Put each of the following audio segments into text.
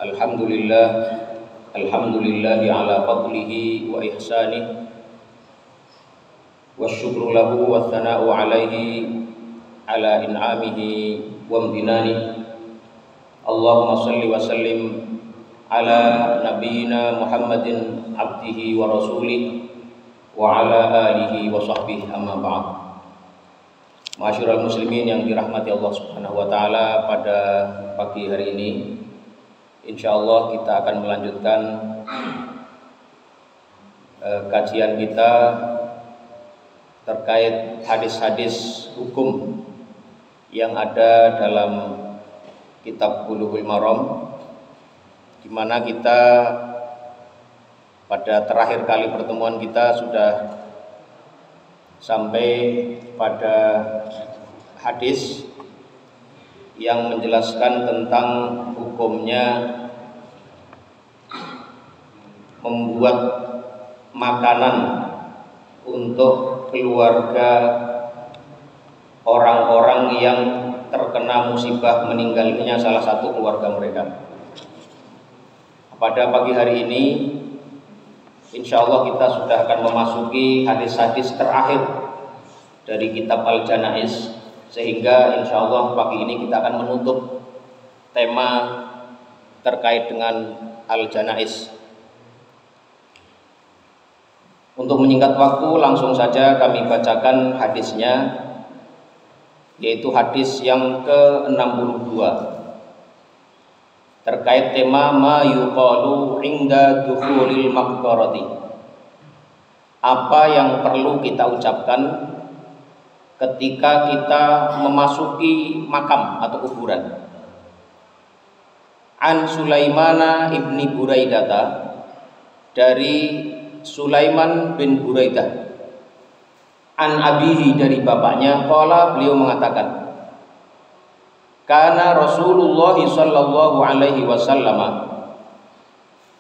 Alhamdulillah, alhamdulillahi ala fadlihi wa ihsanih, wa syukru lahu wa thana'u alaihi ala in'amihi wa amdinani. Allahumma salli wa sallim ala nabiyyina Muhammadin abdihi wa rasulih wa ala alihi wa sahbihi, amma ba'd. Ma'asyiral muslimin yang dirahmati Allah Subhanahu wa taala, pada pagi hari ini insyaallah kita akan melanjutkan kajian kita terkait hadis-hadis hukum yang ada dalam kitab Bulughul Maram, di mana kita pada terakhir kali pertemuan kita sudah sampai pada hadis yang menjelaskan tentang hukumnya membuat makanan untuk keluarga orang-orang yang terkena musibah meninggalnya salah satu keluarga mereka. Pada pagi hari ini insya Allah kita sudah akan memasuki hadis-hadis terakhir dari kitab Al-Janaiz, sehingga insya Allah pagi ini kita akan menutup tema terkait dengan Al-Janaiz. Untuk menyingkat waktu, langsung saja kami bacakan hadisnya, yaitu hadis yang ke-62 terkait tema ma yuqalu inda dukhulil maqbarati. Apa yang perlu kita ucapkan ketika kita memasuki makam atau kuburan. An Sulaimana ibni Buraidata, dari Sulaiman bin Buraidah, an abihi, dari bapaknya, qala, beliau mengatakan, kana Rasulullah sallallahu alaihi wasallam,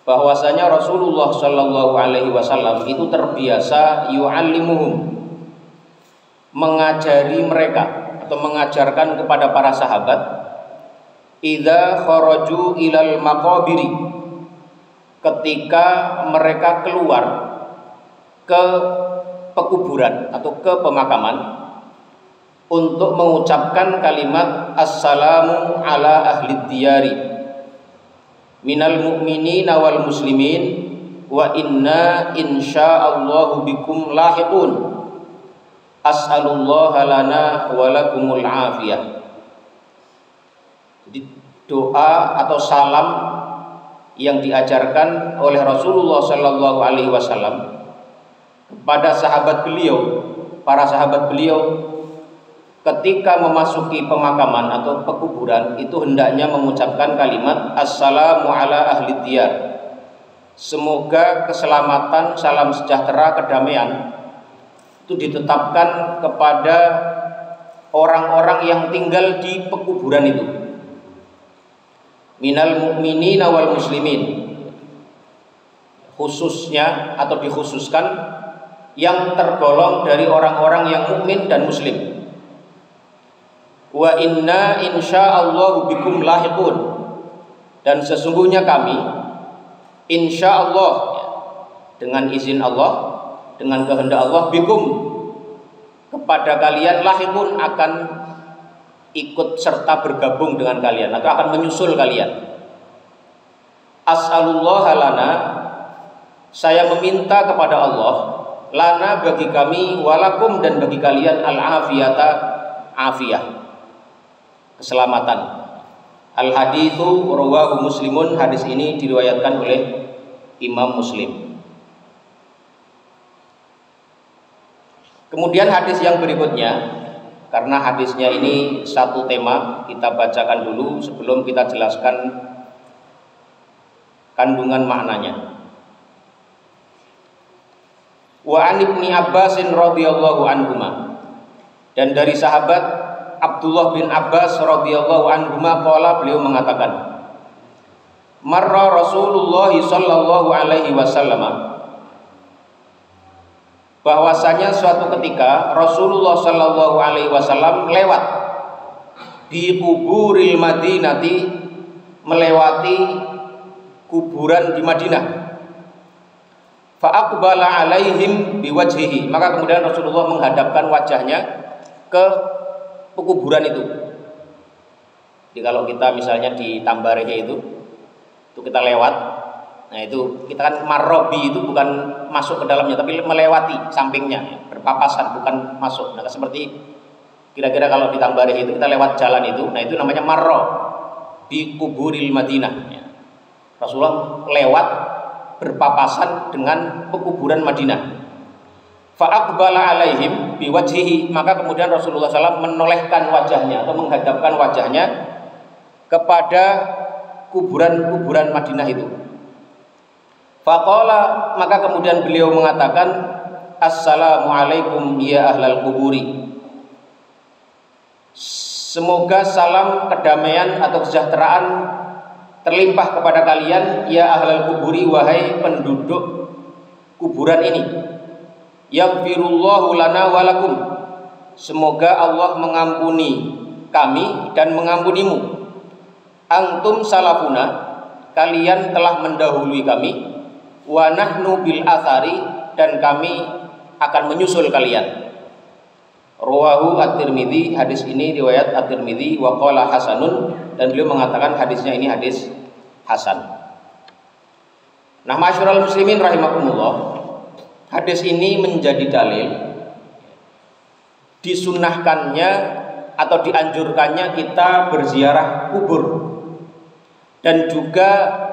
bahwasanya Rasulullah sallallahu alaihi wasallam itu terbiasa yu'allimuhum, mengajari mereka atau mengajarkan kepada para sahabat, idza kharaju ilal maqabiri, ketika mereka keluar ke pekuburan atau ke pemakaman, untuk mengucapkan kalimat assalamu ala ahli diyari minal mu'minina wal muslimin wa inna insya'allahu bikum lahiqun as'alullaha lana wa lakumul afiyah. Jadi doa atau salam yang diajarkan oleh Rasulullah sallallahu alaihi wasallam kepada sahabat beliau, para sahabat beliau ketika memasuki pemakaman atau pekuburan, itu hendaknya mengucapkan kalimat assalamu ala ahli diyar, semoga keselamatan, salam sejahtera, kedamaian itu ditetapkan kepada orang-orang yang tinggal di pekuburan itu, minal mu'minina wal muslimin, khususnya atau dikhususkan yang tergolong dari orang-orang yang mukmin dan muslim. Wa inna insya'allahu bikum lahiqun, dan sesungguhnya kami insyaallah, dengan izin Allah, dengan kehendak Allah, bikum, kepada kalian, lahiqun, akan ikut serta bergabung dengan kalian atau akan menyusul kalian. As'alullaha lana, saya meminta kepada Allah, lana, bagi kami, walakum, dan bagi kalian, al-afiyata, afiyah, keselamatan. Al-haditsu rawahu Muslimun, hadis ini diriwayatkan oleh Imam Muslim. Kemudian hadis yang berikutnya, karena hadisnya ini satu tema, kita bacakan dulu sebelum kita jelaskan kandungan maknanya. Wa an Ibni Abbasin radhiyallahu anhuma, dan dari sahabat Abdullah bin Abbas radhiyallahu anhuma qala, beliau mengatakan, marra Rasulullah sallallahu alaihi wasallam, bahwasanya suatu ketika Rasulullah sallallahu alaihi wasallam lewat di kuburil Madinati, melewati kuburan di Madinah. Fa aqbala alaihim biwajhihi, maka kemudian Rasulullah menghadapkan wajahnya ke pekuburan itu. Jadi kalau kita misalnya di Tambareh itu kita lewat, nah itu kita kan marrobi itu bukan masuk ke dalamnya tapi melewati sampingnya, berpapasan bukan masuk. Nah seperti kira-kira kalau di Tambareh itu kita lewat jalan itu, nah itu namanya marro di kuburil Madinah. Rasulullah lewat berpapasan dengan pekuburan Madinah. Fa'aqbala alaihim biwajhihi, maka kemudian Rasulullah SAW menolehkan wajahnya atau menghadapkan wajahnya kepada kuburan-kuburan Madinah itu. Faqala, maka kemudian beliau mengatakan, Assalamualaikum ya ahlal kuburi. Semoga salam kedamaian atau kesejahteraan terlimpah kepada kalian ya ahlal kuburi, wahai penduduk kuburan ini. Yaghfirullahu lana walakum, semoga Allah mengampuni kami dan mengampunimu. Antum salafuna, kalian telah mendahului kami. Wa nahnu bil athari, dan kami akan menyusul kalian. Rawahu at-Tirmidzi, hadis ini riwayat at-Tirmidzi, wa qala hasanun, dan beliau mengatakan hadisnya ini hadis hasan. Nah, masyarul muslimin rahimakumullah, hadis ini menjadi dalil disunahkannya atau dianjurkannya kita berziarah kubur dan juga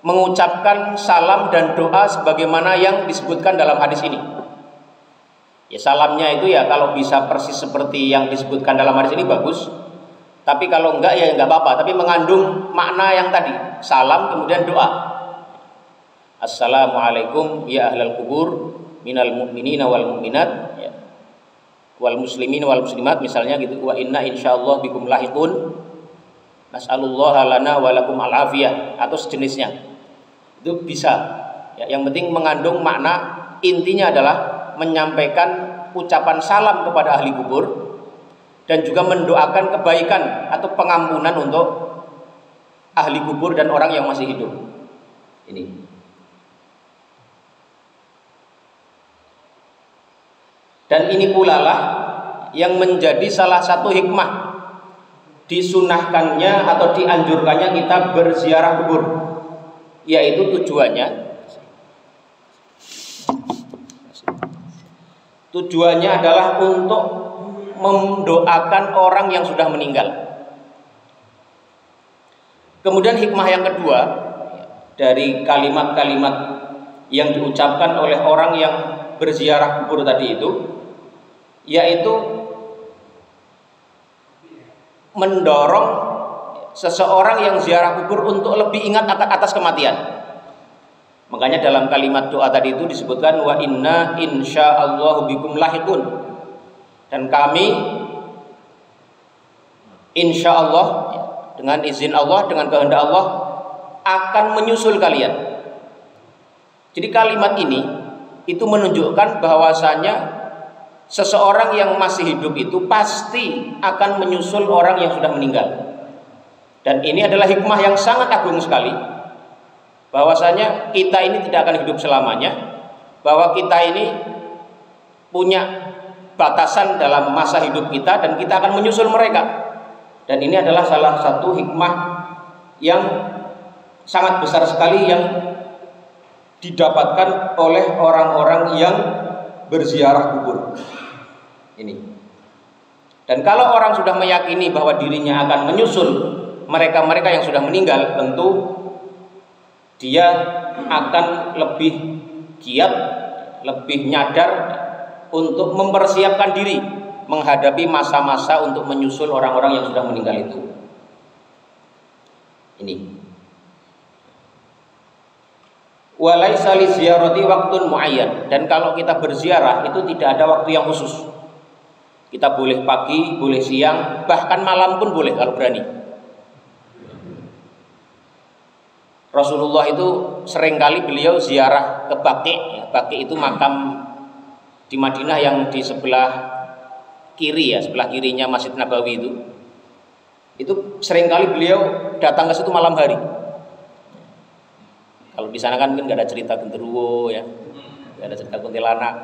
mengucapkan salam dan doa sebagaimana yang disebutkan dalam hadis ini. Ya, salamnya itu ya kalau bisa persis seperti yang disebutkan dalam hadis ini bagus. Tapi kalau enggak ya enggak apa-apa, tapi mengandung makna yang tadi, salam kemudian doa. Assalamualaikum ya ahlal kubur minal mu'minina wal mu'minat, ya, wal muslimin wal muslimat misalnya gitu. Wa inna insyaallah bikum lahiqun, nas'alullaha lana wa lakum al-afiyah, atau sejenisnya. Itu bisa. Ya, yang penting mengandung makna, intinya adalah menyampaikan ucapan salam kepada ahli kubur dan juga mendoakan kebaikan atau pengampunan untuk ahli kubur dan orang yang masih hidup. Ini. Dan ini pula lah yang menjadi salah satu hikmah disunahkannya atau dianjurkannya kita berziarah kubur, yaitu tujuannya adalah untuk mendoakan orang yang sudah meninggal. Kemudian hikmah yang kedua dari kalimat-kalimat yang diucapkan oleh orang yang berziarah kubur tadi itu, yaitu mendorong seseorang yang ziarah kubur untuk lebih ingat atas kematian. Makanya dalam kalimat doa tadi itu disebutkan wa inna insyaallahu bikum lahiqun, dan kami insyaallah, dengan izin Allah, dengan kehendak Allah akan menyusul kalian. Jadi kalimat ini itu menunjukkan bahwasanya seseorang yang masih hidup itu pasti akan menyusul orang yang sudah meninggal. Dan ini adalah hikmah yang sangat agung sekali, bahwasanya kita ini tidak akan hidup selamanya, bahwa kita ini punya batasan dalam masa hidup kita dan kita akan menyusul mereka. Dan ini adalah salah satu hikmah yang sangat besar sekali yang didapatkan oleh orang-orang yang berziarah kubur ini. Dan kalau orang sudah meyakini bahwa dirinya akan menyusul mereka-mereka yang sudah meninggal, tentu dia akan lebih giat, lebih nyadar untuk mempersiapkan diri menghadapi masa-masa untuk menyusul orang-orang yang sudah meninggal itu. Ini. Walaisa li ziyarati waqtun muayyan, dan kalau kita berziarah itu tidak ada waktu yang khusus. Kita boleh pagi, boleh siang, bahkan malam pun boleh kalau berani. Rasulullah itu seringkali beliau ziarah ke Baqi'. Baqi' itu makam di Madinah yang di sebelah kiri, ya, sebelah kirinya Masjid Nabawi itu seringkali beliau datang ke situ malam hari. Kalau di sana kan mungkin nggak ada cerita genderuwo ya, nggak ada cerita kuntilanak.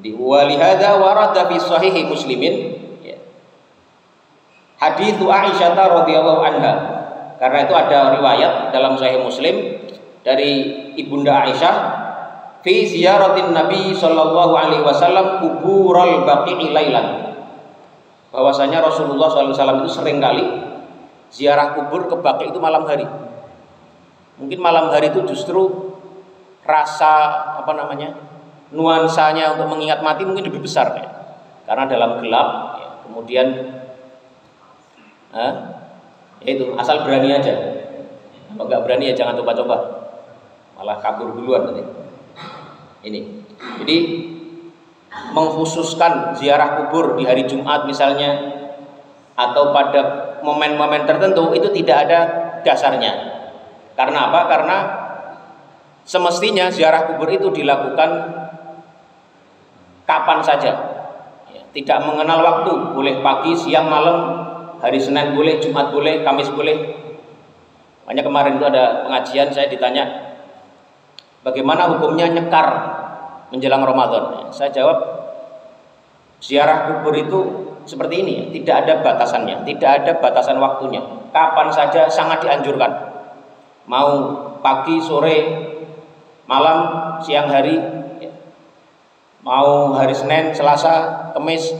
Jadi walihada warada fi sahihi Muslimin ya. Hadits Aisyah radhiyallahu anha. Karena itu ada riwayat dalam Sahih Muslim dari Ibunda Aisyah fi ziyaratin Nabi sallallahu alaihi wasallam kubural baqi'i lailan. Bahwasanya Rasulullah sallallahu alaihi wasallam itu sering kali ziarah kubur ke Baqi' itu malam hari. Mungkin malam hari itu justru rasa nuansanya untuk mengingat mati mungkin lebih besar ya. Karena dalam gelap ya, kemudian itu asal berani aja. Kalau nggak berani ya jangan coba-coba, malah kabur duluan nanti. Ini jadi mengkhususkan ziarah kubur di hari Jumat misalnya, atau pada momen-momen tertentu itu tidak ada dasarnya. Karena apa? Karena semestinya ziarah kubur itu dilakukan kapan saja ya, tidak mengenal waktu, boleh pagi, siang, malam, hari Senin boleh, Jumat boleh, Kamis boleh. Makanya kemarin itu ada pengajian, saya ditanya bagaimana hukumnya nyekar menjelang Ramadan. Saya jawab, ziarah kubur itu seperti ini, tidak ada batasannya, tidak ada batasan waktunya. Kapan saja sangat dianjurkan. Mau pagi, sore, malam, siang hari, mau hari Senin, Selasa, Kamis,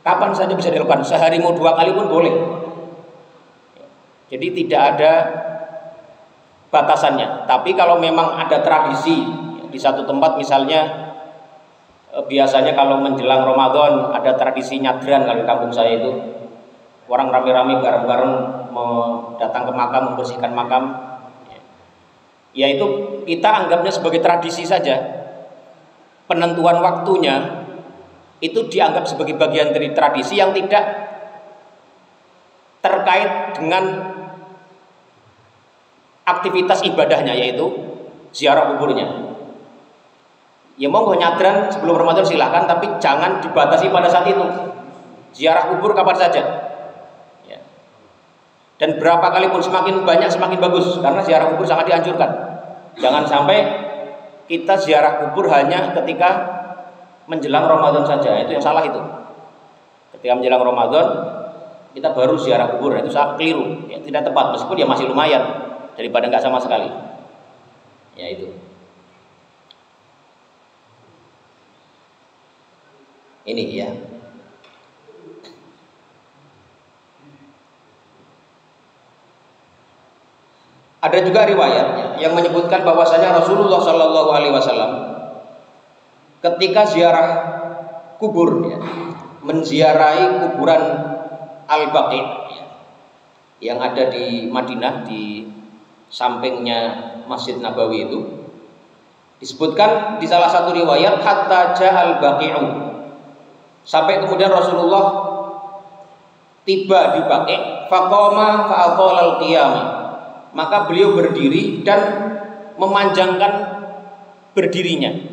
kapan saja bisa dilakukan. Sehari mau 2 kali pun boleh. Jadi tidak ada batasannya. Tapi kalau memang ada tradisi di satu tempat misalnya, biasanya kalau menjelang Ramadan ada tradisi nyadran. Kalau di kampung saya itu orang rame-rame bareng-bareng datang ke makam, membersihkan makam. Ya itu kita anggapnya sebagai tradisi saja. Penentuan waktunya itu dianggap sebagai bagian dari tradisi yang tidak terkait dengan aktivitas ibadahnya, yaitu ziarah kuburnya. Ya monggo nyadran sebelum Ramadan silahkan, tapi jangan dibatasi pada saat itu. Ziarah kubur kapan saja ya. Dan berapa kali pun, semakin banyak semakin bagus, karena ziarah kubur sangat dianjurkan. Jangan sampai kita ziarah kubur hanya ketika menjelang Ramadan saja, itu yang salah itu. Ketika menjelang Ramadan kita baru ziarah kubur, itu sangat keliru ya, tidak tepat, meskipun ya masih lumayan daripada nggak sama sekali. Ya itu. Ini ya. Ada juga riwayat yang menyebutkan bahwasanya Rasulullah Shallallahu Alaihi Wasallam ketika ziarah kubur ya, menziarahi kuburan Al-Baqi ya, yang ada di Madinah di sampingnya Masjid Nabawi itu, disebutkan di salah satu riwayat hatta ja'al baqi'u, sampai kemudian Rasulullah tiba di Baqi', faqama fa'aqala al-qiyamah, maka beliau berdiri dan memanjangkan berdirinya.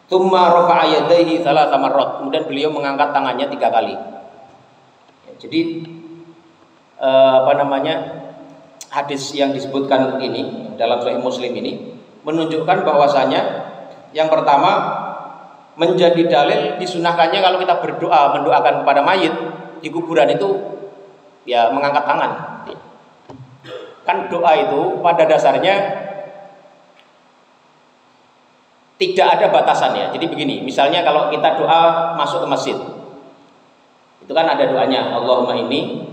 Tsumma rafa'a yadayhi thalatha marrat, kemudian beliau mengangkat tangannya 3 kali. Ya, jadi hadis yang disebutkan ini dalam Sahih Muslim ini menunjukkan bahwasanya yang pertama menjadi dalil disunahkannya kalau kita berdoa mendoakan kepada mayit di kuburan itu ya mengangkat tangan. Kan doa itu pada dasarnya tidak ada batasannya. Jadi begini, misalnya kalau kita doa masuk ke masjid, itu kan ada doanya, Allahumma inni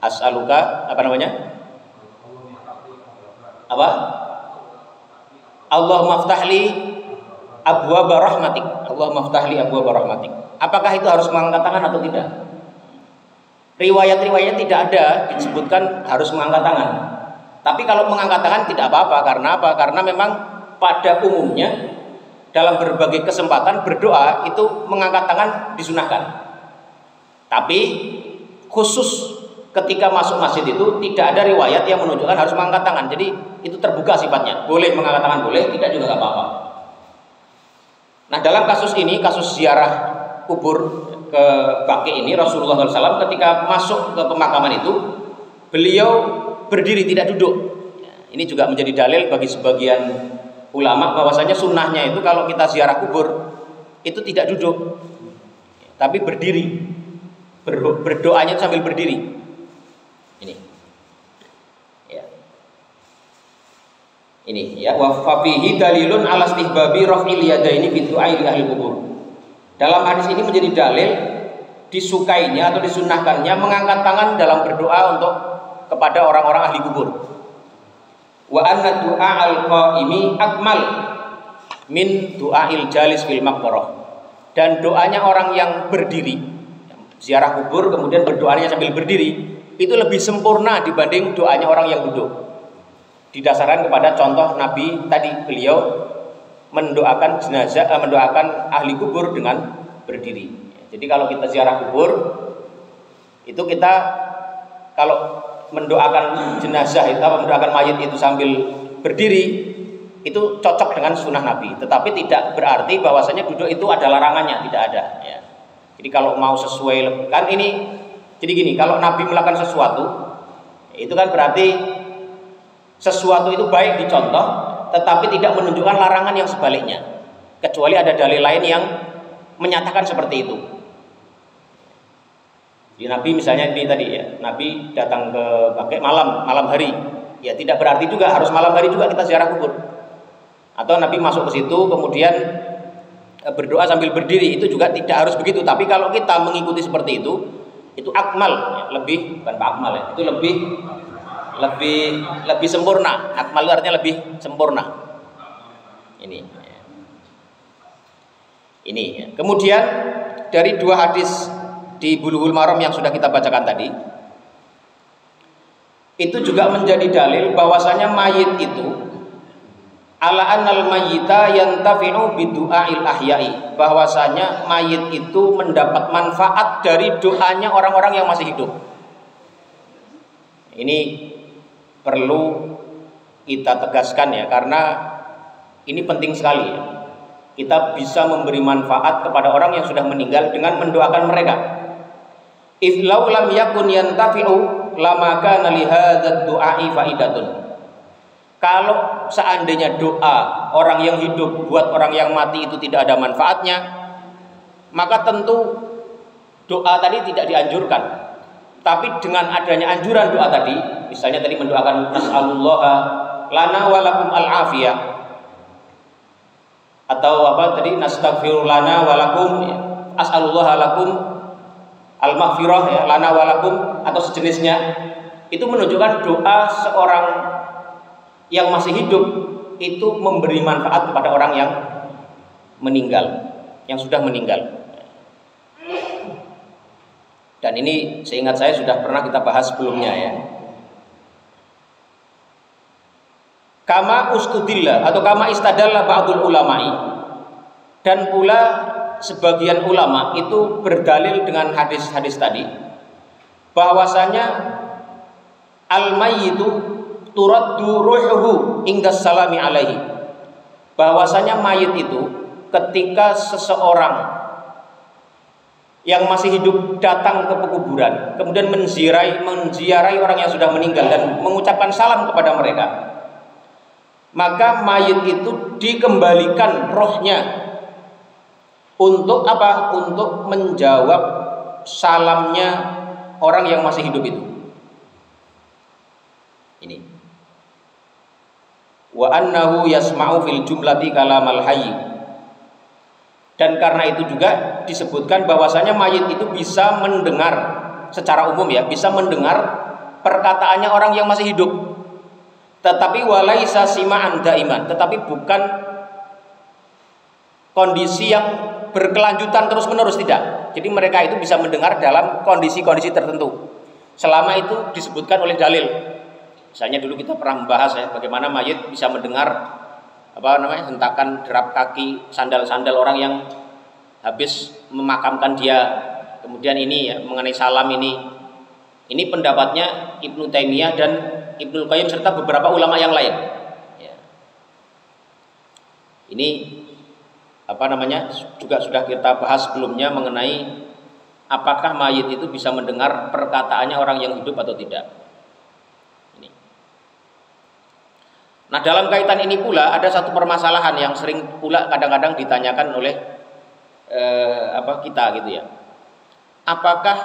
as'aluka Allahumma ftahli abwaaba rahmatik. Allahumma ftahli abwaaba rahmatik. Apakah itu harus mengangkat tangan atau tidak? Riwayat-riwayat tidak ada disebutkan harus mengangkat tangan. Tapi kalau mengangkat tangan tidak apa-apa. Karena apa? Karena memang pada umumnya dalam berbagai kesempatan berdoa itu mengangkat tangan disunahkan. Tapi khusus ketika masuk masjid itu tidak ada riwayat yang menunjukkan harus mengangkat tangan. Jadi itu terbuka sifatnya. Boleh mengangkat tangan, boleh, tidak juga nggak apa-apa. Nah dalam kasus ini, kasus ziarah kubur ke Baqi ini, Rasulullah SAW ketika masuk ke pemakaman itu, beliau berdiri, tidak duduk. Ini juga menjadi dalil bagi sebagian ulama bahwasanya sunnahnya itu kalau kita ziarah kubur itu tidak duduk, tapi berdiri. Berdoanya itu sambil berdiri. Ini. Ya. Ini ya, wa fihi dalilun ala istihbabi raf'il yadaini fi du'a li ahli kubur. Dalam hadis ini menjadi dalil disukainya atau disunnahkannya mengangkat tangan dalam berdoa untuk kepada orang-orang ahli kubur. Wa anna du'a al-qaimi akmal min du'ail jalis fil maqbarah. Dan doanya orang yang berdiri ziarah kubur kemudian berdoanya sambil berdiri itu lebih sempurna dibanding doanya orang yang duduk. Didasarkan kepada contoh Nabi tadi, beliau mendoakan jenazah, mendoakan ahli kubur dengan berdiri. Jadi kalau kita ziarah kubur itu kita kalau mendoakan jenazah itu mendoakan mayit itu sambil berdiri itu cocok dengan sunnah Nabi, tetapi tidak berarti bahwasanya duduk itu ada larangannya, tidak ada ya. Jadi kalau mau sesuai kan ini, jadi gini, kalau Nabi melakukan sesuatu itu kan berarti sesuatu itu baik dicontoh, tetapi tidak menunjukkan larangan yang sebaliknya, kecuali ada dalil lain yang menyatakan seperti itu. Di Nabi misalnya ini tadi ya, Nabi datang ke pakai malam hari, ya tidak berarti juga harus malam hari juga kita ziarah kubur. Atau Nabi masuk ke situ kemudian berdoa sambil berdiri, itu juga tidak harus begitu. Tapi kalau kita mengikuti seperti itu akmal, ya, lebih bukan akmal ya, itu lebih sempurna. Akmal itu artinya lebih sempurna. Ini. Kemudian dari dua hadis di Bulughul Maram yang sudah kita bacakan tadi, itu juga menjadi dalil bahwasanya mayit itu ala annal mayyita yantafi'u bidu'ail ahya'i, bahwasanya mayit itu mendapat manfaat dari doanya orang-orang yang masih hidup. Ini perlu kita tegaskan ya, karena ini penting sekali ya. Kita bisa memberi manfaat kepada orang yang sudah meninggal dengan mendoakan mereka. If law lam yakun yantafi'u lama kana li hadzal du'a'i faidatun. Kalau seandainya doa orang yang hidup buat orang yang mati itu tidak ada manfaatnya, maka tentu doa tadi tidak dianjurkan. Tapi dengan adanya anjuran doa tadi, misalnya tadi mendoakan nas'alullaha lana wa lakum al-afiyah, atau apa tadi nastaghfiru lana wa lakum as'alullaha lakum al-maghfirah ya, lana wa lakum atau sejenisnya, itu menunjukkan doa seorang yang masih hidup itu memberi manfaat kepada orang yang meninggal, yang sudah meninggal. Dan ini seingat saya sudah pernah kita bahas sebelumnya ya. Kama ustudillah atau kama istadalla ba'dul ulama'i, dan pula sebagian ulama itu berdalil dengan hadis-hadis tadi bahwasanya al-mayyitu turaddu ruhuhu inda salami alaihi, bahwasanya mayit itu ketika seseorang yang masih hidup datang ke pekuburan kemudian menziarahi orang yang sudah meninggal dan mengucapkan salam kepada mereka, maka mayit itu dikembalikan rohnya untuk apa? Untuk menjawab salamnya orang yang masih hidup itu. Ini. Wa annahu yasma'u fil jumlati kalamal hayy. Dan karena itu juga disebutkan bahwasanya mayit itu bisa mendengar secara umum ya, bisa mendengar perkataannya orang yang masih hidup. Tetapi walaisa sima'an daiman, tetapi bukan kondisi yang berkelanjutan terus-menerus, tidak. Jadi mereka itu bisa mendengar dalam kondisi-kondisi tertentu. Selama itu disebutkan oleh dalil. Misalnya dulu kita pernah membahas ya, bagaimana mayit bisa mendengar hentakan derap kaki sandal-sandal orang yang habis memakamkan dia. Kemudian ini ya, mengenai salam ini pendapatnya Ibnu Taimiyah dan Ibnu Qayyim serta beberapa ulama yang lain ya. Ini juga sudah kita bahas sebelumnya mengenai apakah mayit itu bisa mendengar perkataannya orang yang hidup atau tidak. Ini. Nah, dalam kaitan ini pula ada satu permasalahan yang sering pula kadang-kadang ditanyakan oleh kita gitu ya. Apakah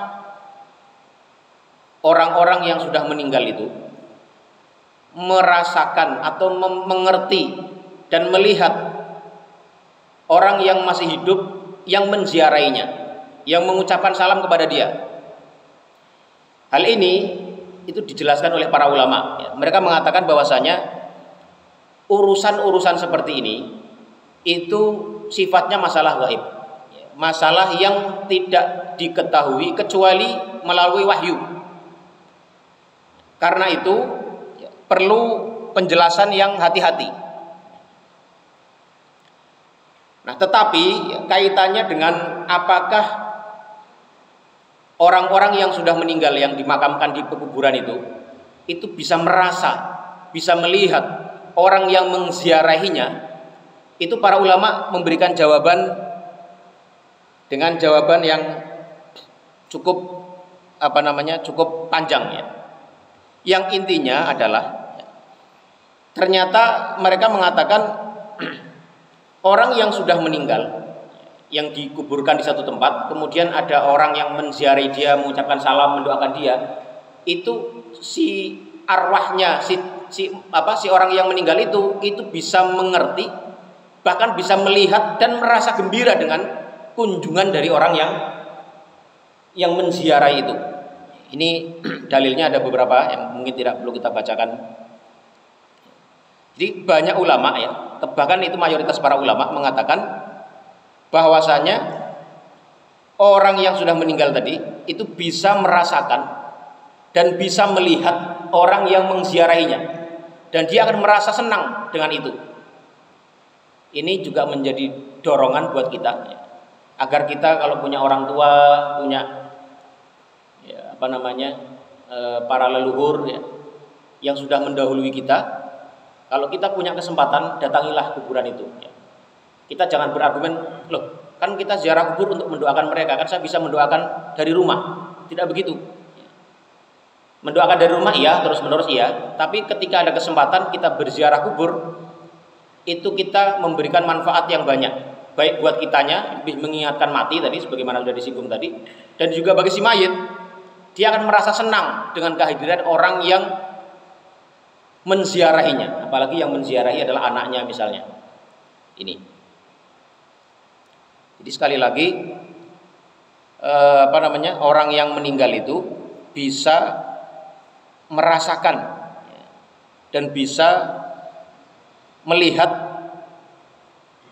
orang-orang yang sudah meninggal itu merasakan atau mengerti dan melihat orang yang masih hidup yang menziarahinya, yang mengucapkan salam kepada dia? Hal ini itu dijelaskan oleh para ulama. Mereka mengatakan bahwasanya urusan-urusan seperti ini itu sifatnya masalah gaib, masalah yang tidak diketahui kecuali melalui wahyu. Karena itu perlu penjelasan yang hati-hati. Nah, tetapi kaitannya dengan apakah orang-orang yang sudah meninggal yang dimakamkan di pekuburan itu bisa merasa, bisa melihat orang yang mengziarahinya, itu para ulama memberikan jawaban dengan jawaban yang cukup cukup panjang ya. Yang intinya adalah ternyata mereka mengatakan orang yang sudah meninggal yang dikuburkan di satu tempat, kemudian ada orang yang menziarahi dia, mengucapkan salam, mendoakan dia, itu si arwahnya si orang yang meninggal itu bisa mengerti, bahkan bisa melihat dan merasa gembira dengan kunjungan dari orang yang menziarahi itu. Ini dalilnya ada beberapa yang mungkin tidak perlu kita bacakan. Jadi banyak ulama ya, bahkan itu mayoritas para ulama mengatakan bahwasanya orang yang sudah meninggal tadi itu bisa merasakan dan bisa melihat orang yang mengziarahinya, dan dia akan merasa senang dengan itu. Ini juga menjadi dorongan buat kita ya, agar kita kalau punya orang tua, punya para leluhur ya, yang sudah mendahului kita, kalau kita punya kesempatan datangilah kuburan itu ya. Kita jangan berargumen, loh kan kita ziarah kubur untuk mendoakan mereka, kan saya bisa mendoakan dari rumah. Tidak begitu. Mendoakan dari rumah iya, terus menerus iya, tapi ketika ada kesempatan kita berziarah kubur, itu kita memberikan manfaat yang banyak, baik buat kitanya, lebih mengingatkan mati tadi sebagaimana sudah disinggung tadi, dan juga bagi si mayit, dia akan merasa senang dengan kehadiran orang yang menziarahinya, apalagi yang menziarahi adalah anaknya misalnya. Ini. Jadi sekali lagi orang yang meninggal itu bisa merasakan dan bisa melihat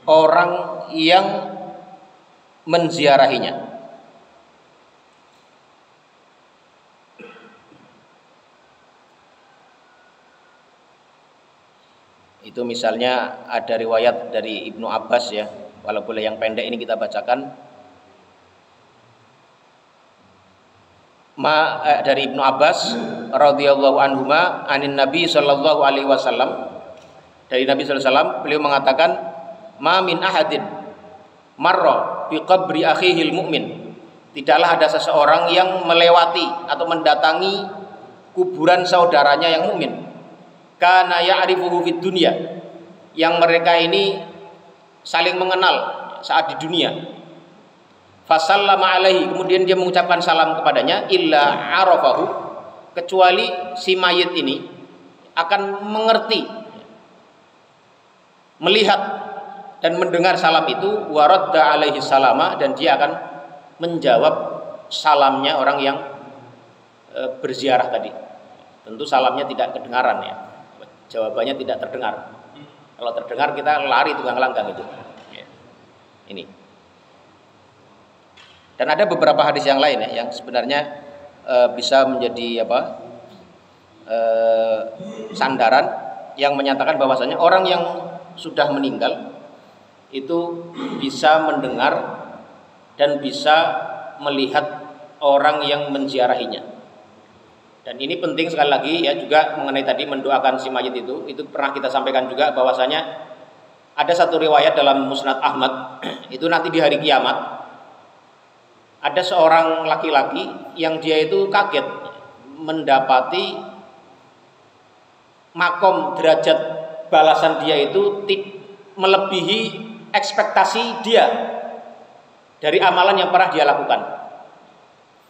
orang yang menziarahinya. Itu misalnya ada riwayat dari Ibnu Abbas ya, walaupun yang pendek ini kita bacakan. Dari Ibnu Abbas radhiyallahu anhuma anin Nabi sallallahu alaihi wasallam, dari Nabi sallallahu alaihi wasallam beliau mengatakan, ma min ahadin marra bi qabri akhihil mu'min, tidaklah ada seseorang yang melewati atau mendatangi kuburan saudaranya yang mukmin, kana ya'rifuhu fid dunya, yang mereka ini saling mengenal saat di dunia, fasallama alaihi, kemudian dia mengucapkan salam kepadanya, illa arafahu, kecuali si mayit ini akan mengerti, melihat dan mendengar salam itu, waradda alaihi salama, dan dia akan menjawab salamnya orang yang berziarah tadi. Tentu salamnya tidak kedengaran ya, jawabannya tidak terdengar. Kalau terdengar kita lari tunggang langgang itu. Ini. Dan ada beberapa hadis yang lain ya, yang sebenarnya bisa menjadi sandaran yang menyatakan bahwasanya orang yang sudah meninggal itu bisa mendengar dan bisa melihat orang yang menziarahinya. Dan ini penting sekali lagi ya, juga mengenai tadi mendoakan si mayit itu pernah kita sampaikan juga bahwasanya ada satu riwayat dalam Musnad Ahmad, itu nanti di hari kiamat ada seorang laki-laki yang dia itu kaget mendapati makom derajat balasan dia itu melebihi ekspektasi dia dari amalan yang pernah dia lakukan.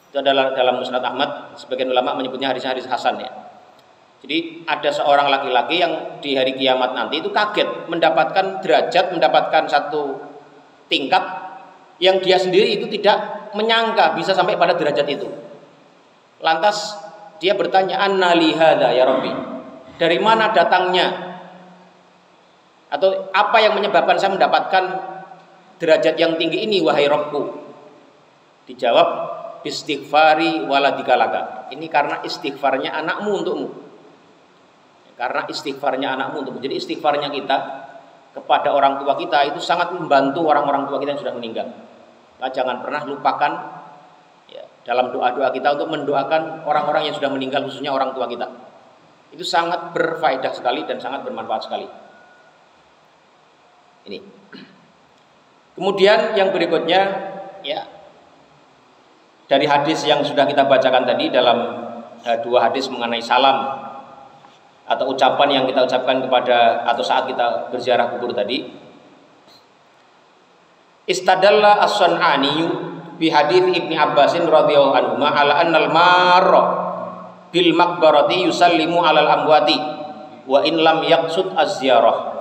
Itu adalah dalam Musnad Ahmad, sebagian ulama menyebutnya hadis hasan ya. Jadi ada seorang laki-laki yang di hari kiamat nanti itu kaget mendapatkan derajat, mendapatkan satu tingkat yang dia sendiri itu tidak menyangka bisa sampai pada derajat itu. Lantas dia bertanya, "Anna li hadza ya Rabbi?" Dari mana datangnya? Atau apa yang menyebabkan saya mendapatkan derajat yang tinggi ini wahai Rabbku? Dijawab, "Istighfari waladika laka." Ini karena istighfarnya anakmu untukmu. Karena istighfarnya anakmu untukmu. Jadi istighfarnya kita kepada orang tua kita itu sangat membantu orang-orang tua kita yang sudah meninggal. Nah, jangan pernah lupakan ya, dalam doa-doa kita untuk mendoakan orang-orang yang sudah meninggal, khususnya orang tua kita. Itu sangat berfaedah sekali dan sangat bermanfaat sekali. Ini. Kemudian yang berikutnya ya, dari hadis yang sudah kita bacakan tadi dalam dua hadis mengenai salam atau ucapan yang kita ucapkan kepada atau saat kita berziarah kubur tadi. Istadalla as-Sun'ani bi hadits Ibnu Abbas radhiyallahu anhu ala annal marra bil maqbarati yusallimu alal amwati wa in lam yaqsud az-ziyarah.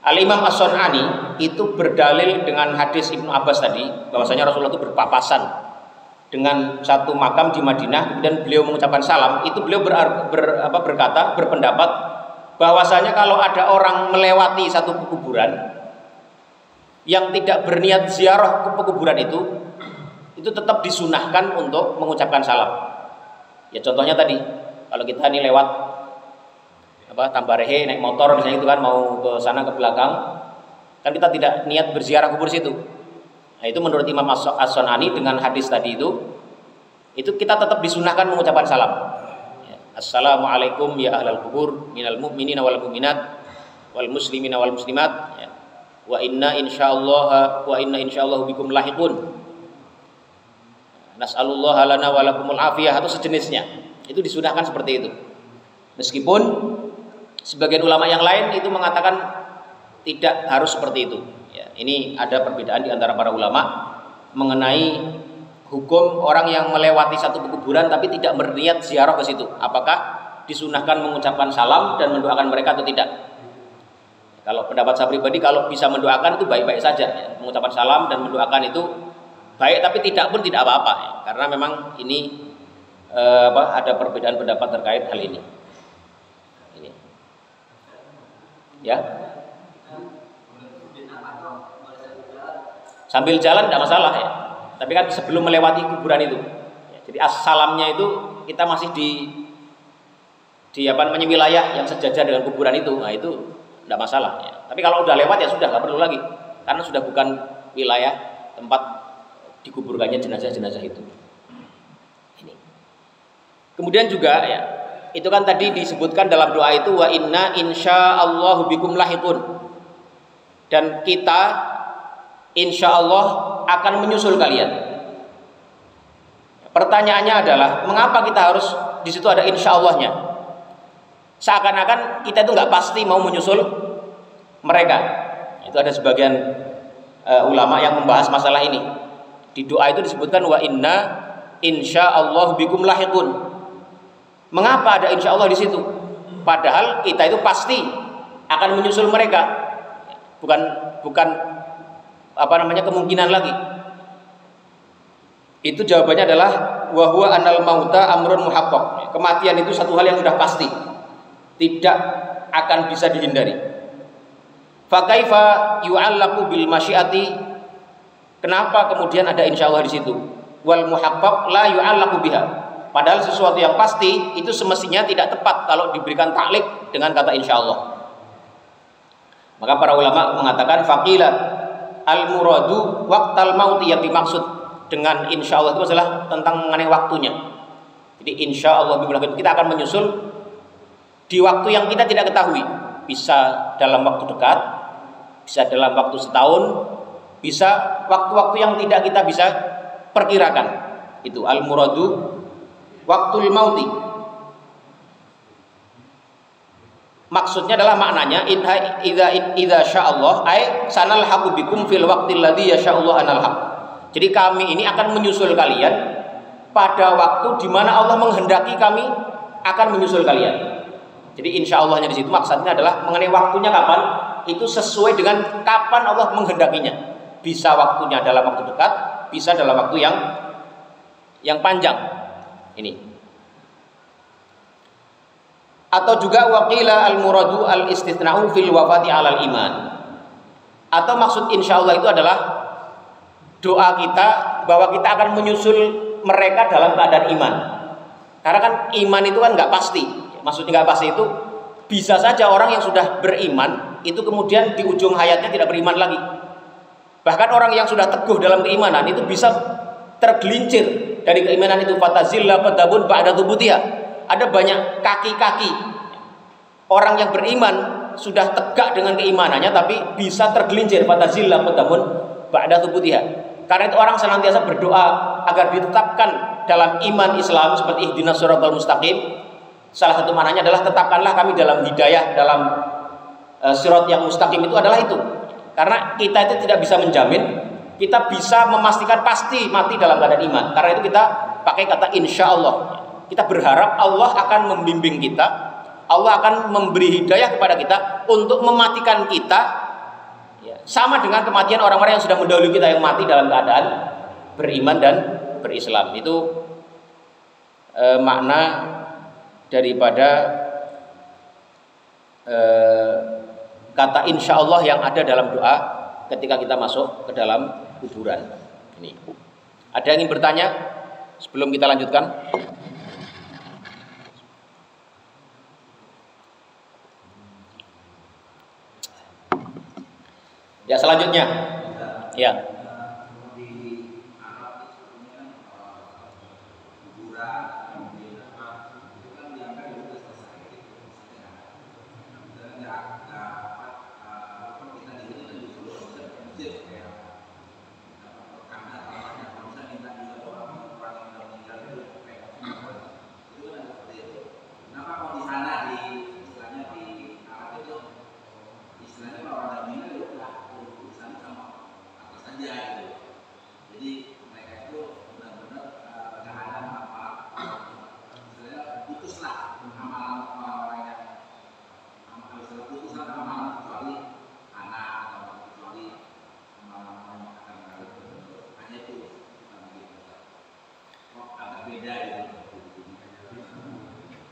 Al-Imam As-Sun'ani itu berdalil dengan hadis Ibnu Abbas tadi bahwasanya Rasulullah itu berpapasan dengan satu makam di Madinah, kemudian beliau mengucapkan salam. Itu beliau berpendapat bahwasanya kalau ada orang melewati satu kuburan yang tidak berniat ziarah ke kuburan itu tetap disunahkan untuk mengucapkan salam. Ya contohnya tadi, kalau kita ini lewat Tambarehe naik motor misalnya itu kan mau ke sana ke belakang, kan kita tidak niat berziarah kubur situ. Nah, itu menurut Imam As-Sun'ani dengan hadis tadi itu kita tetap disunahkan mengucapkan salam. Ya. Assalamualaikum ya ahlal kubur minal mu'minina wal mu'minat wal muslimina wal muslimat. Ya. Wa inna insyaallah bikum lahiqun. Nas'alullaha lana wa lakumul afiyah atau sejenisnya. Itu disunahkan seperti itu. Meskipun sebagian ulama yang lain itu mengatakan tidak harus seperti itu. Ya, ini ada perbedaan di antara para ulama mengenai hukum orang yang melewati satu kuburan tapi tidak berniat ziarah ke situ. Apakah disunahkan mengucapkan salam dan mendoakan mereka atau tidak? Kalau pendapat saya pribadi, kalau bisa mendoakan itu baik-baik saja. Ya. Mengucapkan salam dan mendoakan itu baik, tapi tidak pun tidak apa-apa. Ya. Karena memang ini ada perbedaan pendapat terkait hal ini. Ya. Sambil jalan tidak masalah ya. Tapi kan sebelum melewati kuburan itu. Ya, jadi salamnya itu kita masih di wilayah yang sejajar dengan kuburan itu. Nah, itu tidak masalah ya. Tapi kalau udah lewat ya sudah nggak perlu lagi. Karena sudah bukan wilayah tempat dikuburkannya jenazah-jenazah itu. Ini. Kemudian juga ya, itu kan tadi disebutkan dalam doa itu wa inna insyaallahu bikum lahiqun. Dan kita insyaallah akan menyusul kalian. Pertanyaannya adalah mengapa kita harus di situ ada insyaallah-nya? Seakan-akan kita itu nggak pasti mau menyusul mereka. Itu ada sebagian ulama yang membahas masalah ini. Di doa itu disebutkan wa inna insyaallahu bikum lahiqun. Mengapa ada insyaallah di situ? Padahal kita itu pasti akan menyusul mereka. Bukan kemungkinan lagi. Itu jawabannya adalah wa huwa anal mauta amrun muhaqqaq. Kematian itu satu hal yang sudah pasti. Tidak akan bisa dihindari. Fa kaifa yu'allaqu bil masyiati? Kenapa kemudian ada insyaallah di situ? Wal muhaqqaq la yu'allaqu biha. Padahal sesuatu yang pasti itu semestinya tidak tepat kalau diberikan taklid dengan kata insyaallah. Maka para ulama mengatakan faqila al-muradu waqtal mauti, yang dimaksud dengan insyaallah itu adalah tentang mengenai waktunya. Jadi insyaallah kita akan menyusul di waktu yang kita tidak ketahui. Bisa dalam waktu dekat, bisa dalam waktu setahun, bisa waktu-waktu yang tidak kita bisa perkirakan. Itu al-muradu waqtul mauti. Maksudnya adalah maknanya idza sya'allah ay sanalhaqu bikum fil waqtil ladzi yasya'ullah analhaq. Jadi kami ini akan menyusul kalian pada waktu di mana Allah menghendaki kami akan menyusul kalian. Jadi insya Allahnya di situ maksudnya adalah mengenai waktunya kapan, itu sesuai dengan kapan Allah menghendakinya. Bisa waktunya dalam waktu dekat, bisa dalam waktu yang panjang. Ini. Atau juga waqila al-muradu al-istithna'u fil wafati 'alal iman. Atau maksud insyaallah itu adalah doa kita bahwa kita akan menyusul mereka dalam keadaan iman. Karena kan iman itu kan nggak pasti. Maksudnya nggak pasti itu bisa saja orang yang sudah beriman itu kemudian di ujung hayatnya tidak beriman lagi. Bahkan orang yang sudah teguh dalam keimanan itu bisa tergelincir dari keimanan itu, fatazilla fatabun ba'da thubutiha. Ada banyak kaki-kaki orang yang beriman sudah tegak dengan keimanannya tapi bisa tergelincir fatazilla fatamun ba'da thubutiha. Karena itu orang senantiasa berdoa agar ditetapkan dalam iman Islam seperti ihdinas siratal mustaqim. Salah satu maknanya adalah tetapkanlah kami dalam hidayah, dalam sirat yang mustaqim, itu adalah itu. Karena kita itu tidak bisa menjamin kita bisa memastikan pasti mati dalam keadaan iman. Karena itu kita pakai kata insya Allah. Kita berharap Allah akan membimbing kita, Allah akan memberi hidayah kepada kita untuk mematikan kita ya, sama dengan kematian orang-orang yang sudah mendahului kita yang mati dalam keadaan beriman dan berislam. Itu makna daripada kata insya Allah yang ada dalam doa ketika kita masuk ke dalam kuburan. Ini. Ada yang ingin bertanya sebelum kita lanjutkan? Ya, selanjutnya. Ya.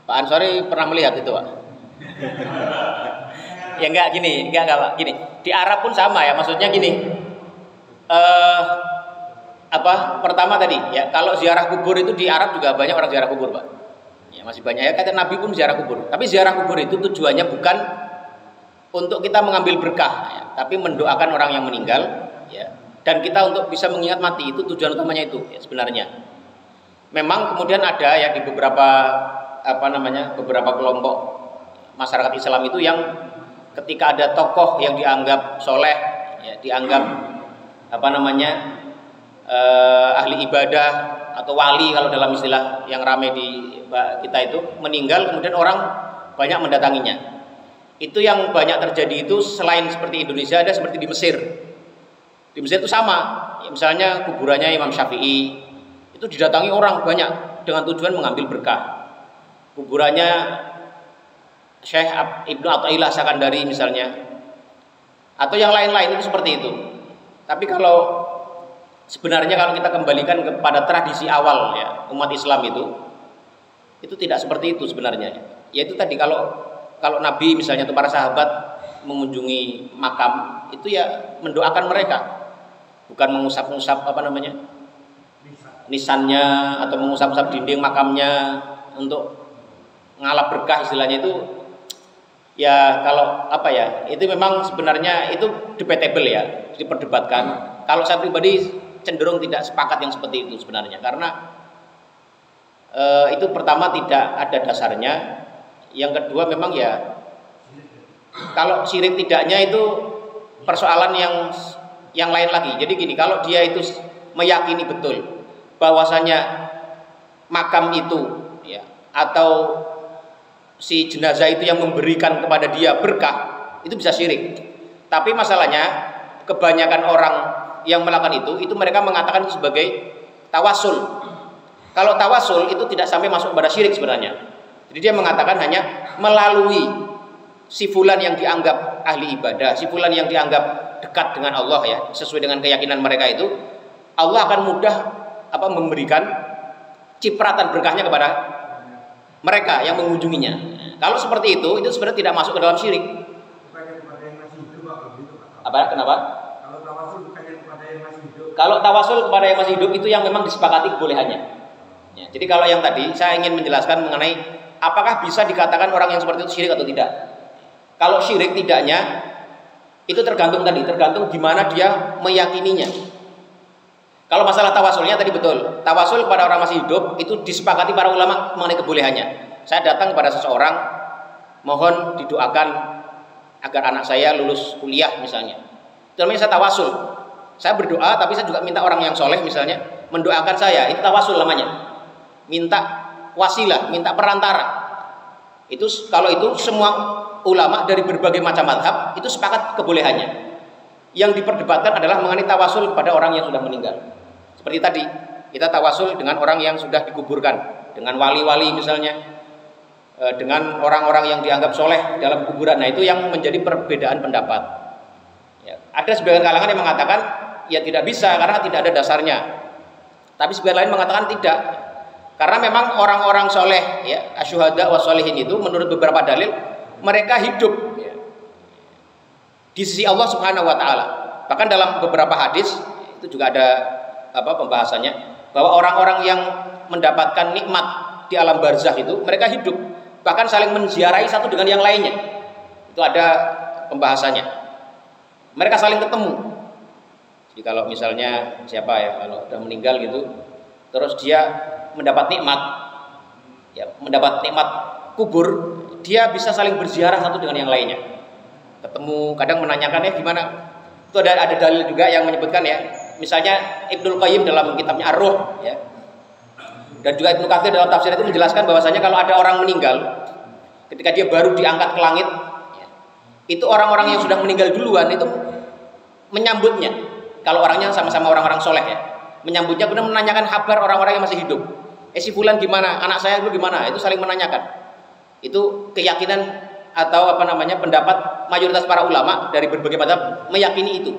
Pak Ansori pernah melihat itu, Pak? Ya enggak gini, enggak Pak, gini. Di Arab pun sama ya, maksudnya gini. Pertama tadi ya, kalau ziarah kubur itu di Arab juga banyak orang ziarah kubur, Pak. Ya, masih banyak ya, kata Nabi pun ziarah kubur. Tapi ziarah kubur itu tujuannya bukan untuk kita mengambil berkah ya, tapi mendoakan orang yang meninggal ya. Dan kita untuk bisa mengingat mati, itu tujuan utamanya itu ya, sebenarnya. Memang kemudian ada ya di beberapa kelompok masyarakat Islam itu yang ketika ada tokoh yang dianggap soleh ya, dianggap ahli ibadah atau wali kalau dalam istilah yang ramai di kita itu, meninggal kemudian orang banyak mendatanginya. Itu yang banyak terjadi itu selain seperti Indonesia, ada seperti di Mesir. Di Mesir itu sama ya, misalnya kuburannya Imam Syafi'i itu didatangi orang banyak dengan tujuan mengambil berkah. Kuburannya Syekh Ibnu Athaillah Sakandari misalnya, atau yang lain-lain itu seperti itu. Tapi kalau sebenarnya kalau kita kembalikan kepada tradisi awal ya umat Islam itu tidak seperti itu sebenarnya. Yaitu tadi kalau Nabi misalnya atau para sahabat mengunjungi makam itu ya mendoakan mereka, bukan mengusap-usap nisannya atau mengusap-usap dinding makamnya untuk ngalap berkah istilahnya itu ya. Kalau itu memang sebenarnya itu debatable ya, diperdebatkan. Kalau saya pribadi cenderung tidak sepakat yang seperti itu sebenarnya, karena itu pertama tidak ada dasarnya, yang kedua memang ya kalau syirik tidaknya itu persoalan yang lain lagi. Jadi gini, kalau dia itu meyakini betul bahwasanya makam itu ya atau si jenazah itu yang memberikan kepada dia berkah, itu bisa syirik. Tapi masalahnya kebanyakan orang yang melakukan itu mereka mengatakan itu sebagai tawasul. Kalau tawasul itu tidak sampai masuk pada syirik sebenarnya. Jadi dia mengatakan hanya melalui si fulan yang dianggap ahli ibadah, si fulan yang dianggap dekat dengan Allah ya, sesuai dengan keyakinan mereka itu, Allah akan mudah memberikan cipratan berkahnya kepada mereka yang mengunjunginya. Kalau seperti itu sebenarnya tidak masuk ke dalam syirik. Apa? Kenapa? Kalau tawasul kepada yang masih hidup itu yang memang disepakati kebolehannya. Ya, jadi kalau yang tadi saya ingin menjelaskan mengenai apakah bisa dikatakan orang yang seperti itu syirik atau tidak. Kalau syirik tidaknya itu tergantung di mana dia meyakininya. Kalau masalah tawasulnya tadi betul, tawasul kepada orang masih hidup itu disepakati para ulama mengenai kebolehannya. Saya datang kepada seseorang, mohon didoakan agar anak saya lulus kuliah misalnya. Itu namanya saya tawasul. Saya berdoa tapi saya juga minta orang yang soleh misalnya mendoakan saya, itu tawasul namanya. Minta wasilah, minta perantara. Itu kalau itu semua ulama dari berbagai macam mazhab itu sepakat kebolehannya. Yang diperdebatkan adalah mengenai tawasul kepada orang yang sudah meninggal. Seperti tadi, kita tawasul dengan orang yang sudah dikuburkan, dengan wali-wali misalnya, dengan orang-orang yang dianggap soleh dalam kuburan. Nah itu yang menjadi perbedaan pendapat ya. Ada sebagian kalangan yang mengatakan ya tidak bisa karena tidak ada dasarnya. Tapi sebagian lain mengatakan tidak, karena memang orang-orang soleh ya, asyuhada wa sholihin itu menurut beberapa dalil mereka hidup ya, di sisi Allah Subhanahu wa taala. Bahkan dalam beberapa hadis itu juga ada pembahasannya bahwa orang-orang yang mendapatkan nikmat di alam barzakh itu mereka hidup, bahkan saling menziarahi satu dengan yang lainnya. Itu ada pembahasannya. Mereka saling ketemu. Jadi kalau misalnya siapa ya kalau sudah meninggal gitu, terus dia mendapat nikmat, ya mendapat nikmat kubur, dia bisa saling berziarah satu dengan yang lainnya. Ketemu, kadang menanyakannya gimana. Itu ada dalil juga yang menyebutkan ya. Misalnya Ibnul Qayyim dalam kitabnya Ar-Ruh ya. Dan juga Ibnu Katsir dalam tafsir itu menjelaskan bahwasanya kalau ada orang meninggal ketika dia baru diangkat ke langit ya, itu orang-orang yang sudah meninggal duluan itu menyambutnya. Kalau orangnya sama-sama orang-orang soleh ya, menyambutnya kemudian menanyakan kabar orang-orang yang masih hidup. Si fulan gimana? Anak saya dulu gimana? Itu saling menanyakan. Itu keyakinan atau pendapat mayoritas para ulama dari berbagai mazhab meyakini itu.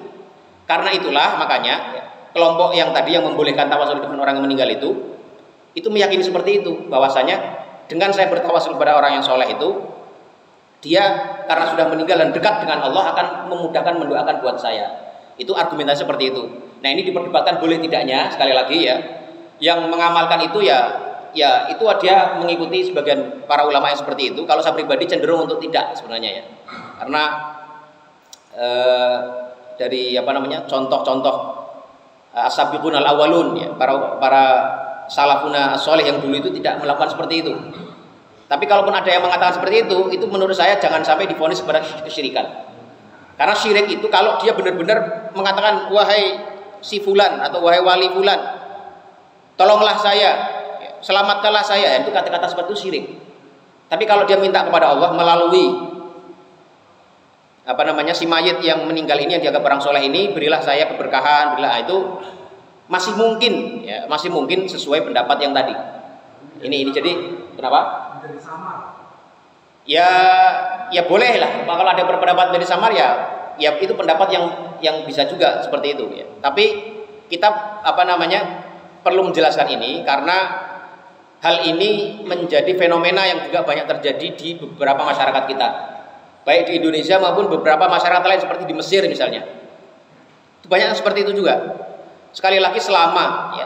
Karena itulah makanya ya, kelompok yang tadi yang membolehkan tawasul dengan orang yang meninggal itu meyakini seperti itu, bahwasanya dengan saya bertawasul kepada orang yang soleh itu, dia karena sudah meninggal dan dekat dengan Allah akan memudahkan mendoakan buat saya. Itu argumentasi seperti itu. Nah ini diperdebatkan boleh tidaknya, sekali lagi ya, yang mengamalkan itu ya itu dia mengikuti sebagian para ulama yang seperti itu. Kalau saya pribadi cenderung untuk tidak sebenarnya ya, karena dari contoh-contoh as-sabiqun al-awwalun ya, para salafuna as-soleh yang dulu itu tidak melakukan seperti itu. Tapi kalaupun ada yang mengatakan seperti itu menurut saya jangan sampai divonis kepada kesyirikan. Karena syirik itu kalau dia benar-benar mengatakan wahai si fulan atau wahai wali fulan, tolonglah saya, selamatkanlah saya, itu kata-kata seperti itu syirik. Tapi kalau dia minta kepada Allah melalui si mayit yang meninggal ini yang dianggap orang soleh ini, berilah saya keberkahan, berilah, itu masih mungkin ya, masih mungkin sesuai pendapat yang tadi. Ini jadi kenapa? Menjadi samar. Ya boleh lah. Kalau ada berpendapat menjadi samar ya itu pendapat yang bisa juga seperti itu ya. Tapi kita perlu menjelaskan ini karena hal ini menjadi fenomena yang juga banyak terjadi di beberapa masyarakat kita, baik di Indonesia maupun beberapa masyarakat lain seperti di Mesir misalnya. Itu banyak seperti itu juga. Sekali lagi selama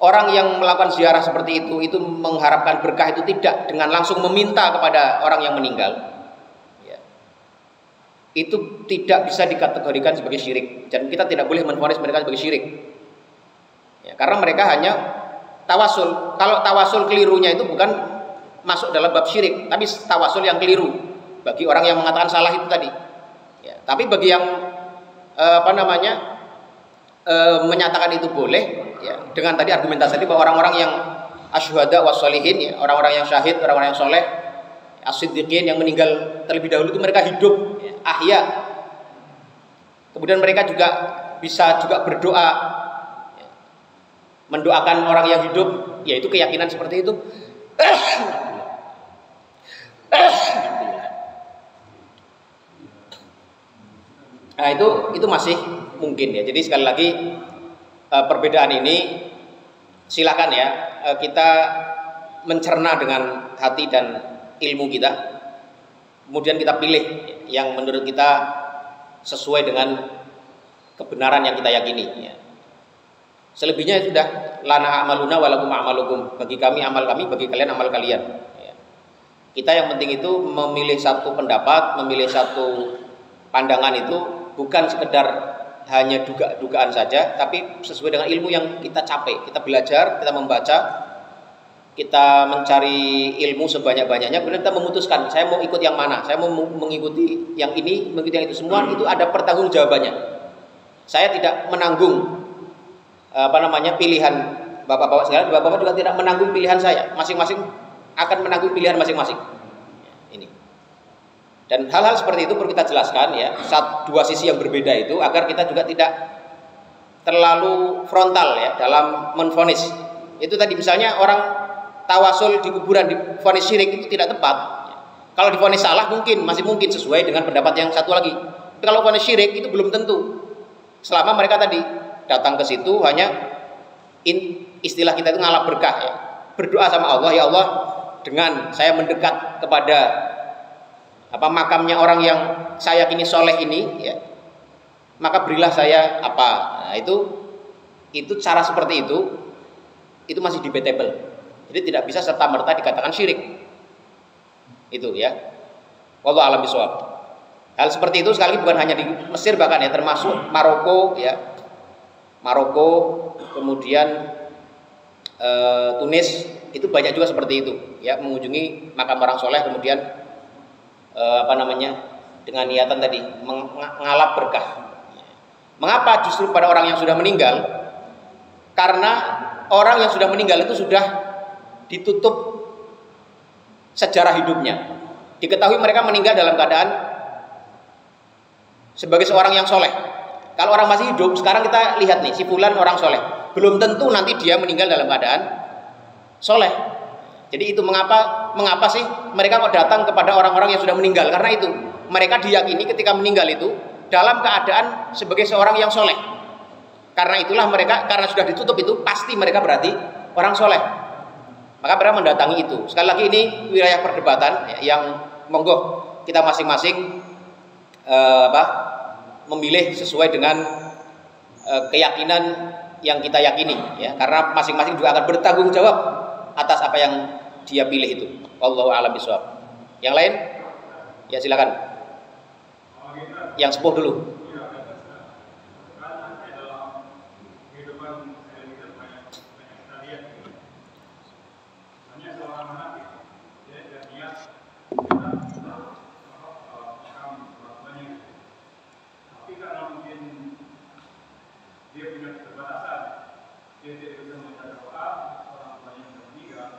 orang yang melakukan ziarah seperti itu mengharapkan berkah itu tidak dengan langsung meminta kepada orang yang meninggal ya, itu tidak bisa dikategorikan sebagai syirik, dan kita tidak boleh menvonis mereka sebagai syirik ya, karena mereka hanya tawasul. Kalau tawasul kelirunya itu bukan masuk dalam bab syirik, tapi tawasul yang keliru bagi orang yang mengatakan salah itu tadi ya. Tapi bagi yang menyatakan itu boleh ya, dengan tadi argumentasi tadi bahwa orang-orang yang asyhada wassalihin, ya, orang-orang yang syahid, orang-orang yang soleh, as-siddiqin yang meninggal terlebih dahulu itu mereka hidup, ya, ahya. Kemudian mereka juga bisa juga berdoa, ya, mendoakan orang yang hidup, yaitu keyakinan seperti itu. Nah itu masih mungkin ya. Jadi sekali lagi perbedaan ini silakan ya kita mencerna dengan hati dan ilmu kita. Kemudian kita pilih yang menurut kita sesuai dengan kebenaran yang kita yakini ya. Selebihnya sudah lana amaluna walakum amalukum, bagi kami amal kami, bagi kalian amal kalian ya. Kita yang penting itu memilih satu pendapat, memilih satu pandangan itu bukan sekedar hanya dugaan saja, tapi sesuai dengan ilmu yang kita capai. Kita belajar, kita membaca, kita mencari ilmu sebanyak-banyaknya, kemudian kita memutuskan saya mau ikut yang mana, saya mau mengikuti yang ini, mengikuti yang itu. Semua itu ada pertanggungjawabannya. Saya tidak menanggung pilihan bapak-bapak sekalian. Bapak-bapak juga tidak menanggung pilihan saya. Masing-masing akan menanggung pilihan masing-masing. Ini. Dan hal-hal seperti itu perlu kita jelaskan ya, dua sisi yang berbeda itu, agar kita juga tidak terlalu frontal ya dalam menvonis. Itu tadi misalnya orang tawasul di kuburan divonis syirik itu tidak tepat. Kalau divonis salah masih mungkin sesuai dengan pendapat yang satu lagi. Tapi kalau vonis syirik itu belum tentu. Selama mereka tadi datang ke situ hanya istilah kita itu ngalap berkah ya. Berdoa sama Allah, ya Allah, dengan saya mendekat kepada makamnya orang yang saya yakini soleh ini ya, maka berilah saya apa. Nah, itu cara seperti itu masih debatable. Jadi tidak bisa serta-merta dikatakan syirik. Itu ya. Wallahu a'lam bishawab. Hal seperti itu sekali bukan hanya di Mesir, bahkan ya termasuk Maroko ya. Maroko, kemudian Tunis, itu banyak juga seperti itu ya, mengunjungi makam orang soleh kemudian dengan niatan tadi mengalap berkah. Mengapa justru pada orang yang sudah meninggal? Karena orang yang sudah meninggal itu sudah ditutup sejarah hidupnya. Diketahui mereka meninggal dalam keadaan sebagai seorang yang soleh. Kalau orang masih hidup, sekarang kita lihat nih, si fulan orang soleh, belum tentu nanti dia meninggal dalam keadaan soleh. Jadi itu mengapa sih mereka kok datang kepada orang-orang yang sudah meninggal? Karena itu mereka diyakini ketika meninggal itu dalam keadaan sebagai seorang yang soleh. Karena itulah mereka, karena sudah ditutup itu, pasti mereka berarti orang soleh. Maka mereka mendatangi itu. Sekali lagi ini wilayah perdebatan yang monggo kita masing-masing memilih sesuai dengan keyakinan yang kita yakini ya. Karena masing-masing juga akan bertanggung jawab atas apa yang dia pilih itu. Wallahu a'lam bishawab. Yang lain? Ya silakan. Yang sepuh dulu. Dia punya keterbatasan, dia tidak bisa membaca doa, orang tuanya sudah meninggal.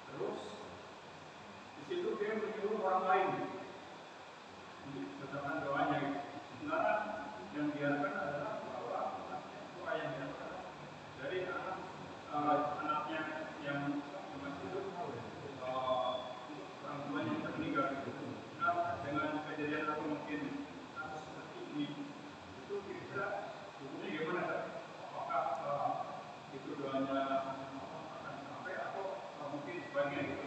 Terus di situ dia menyuruh orang lain untuk menceritakan doanya. Sementara yang diharapkan adalah bahwa doa yang diharapkan dari anaknya yang masih hidup, orang tuanya yang meninggal. Nah, dengan kejadian atau mungkin kasus seperti ini, itu kira-kira hukumnya gimana? Apakah itu doanya akan sampai atau mungkin sebagian gitu?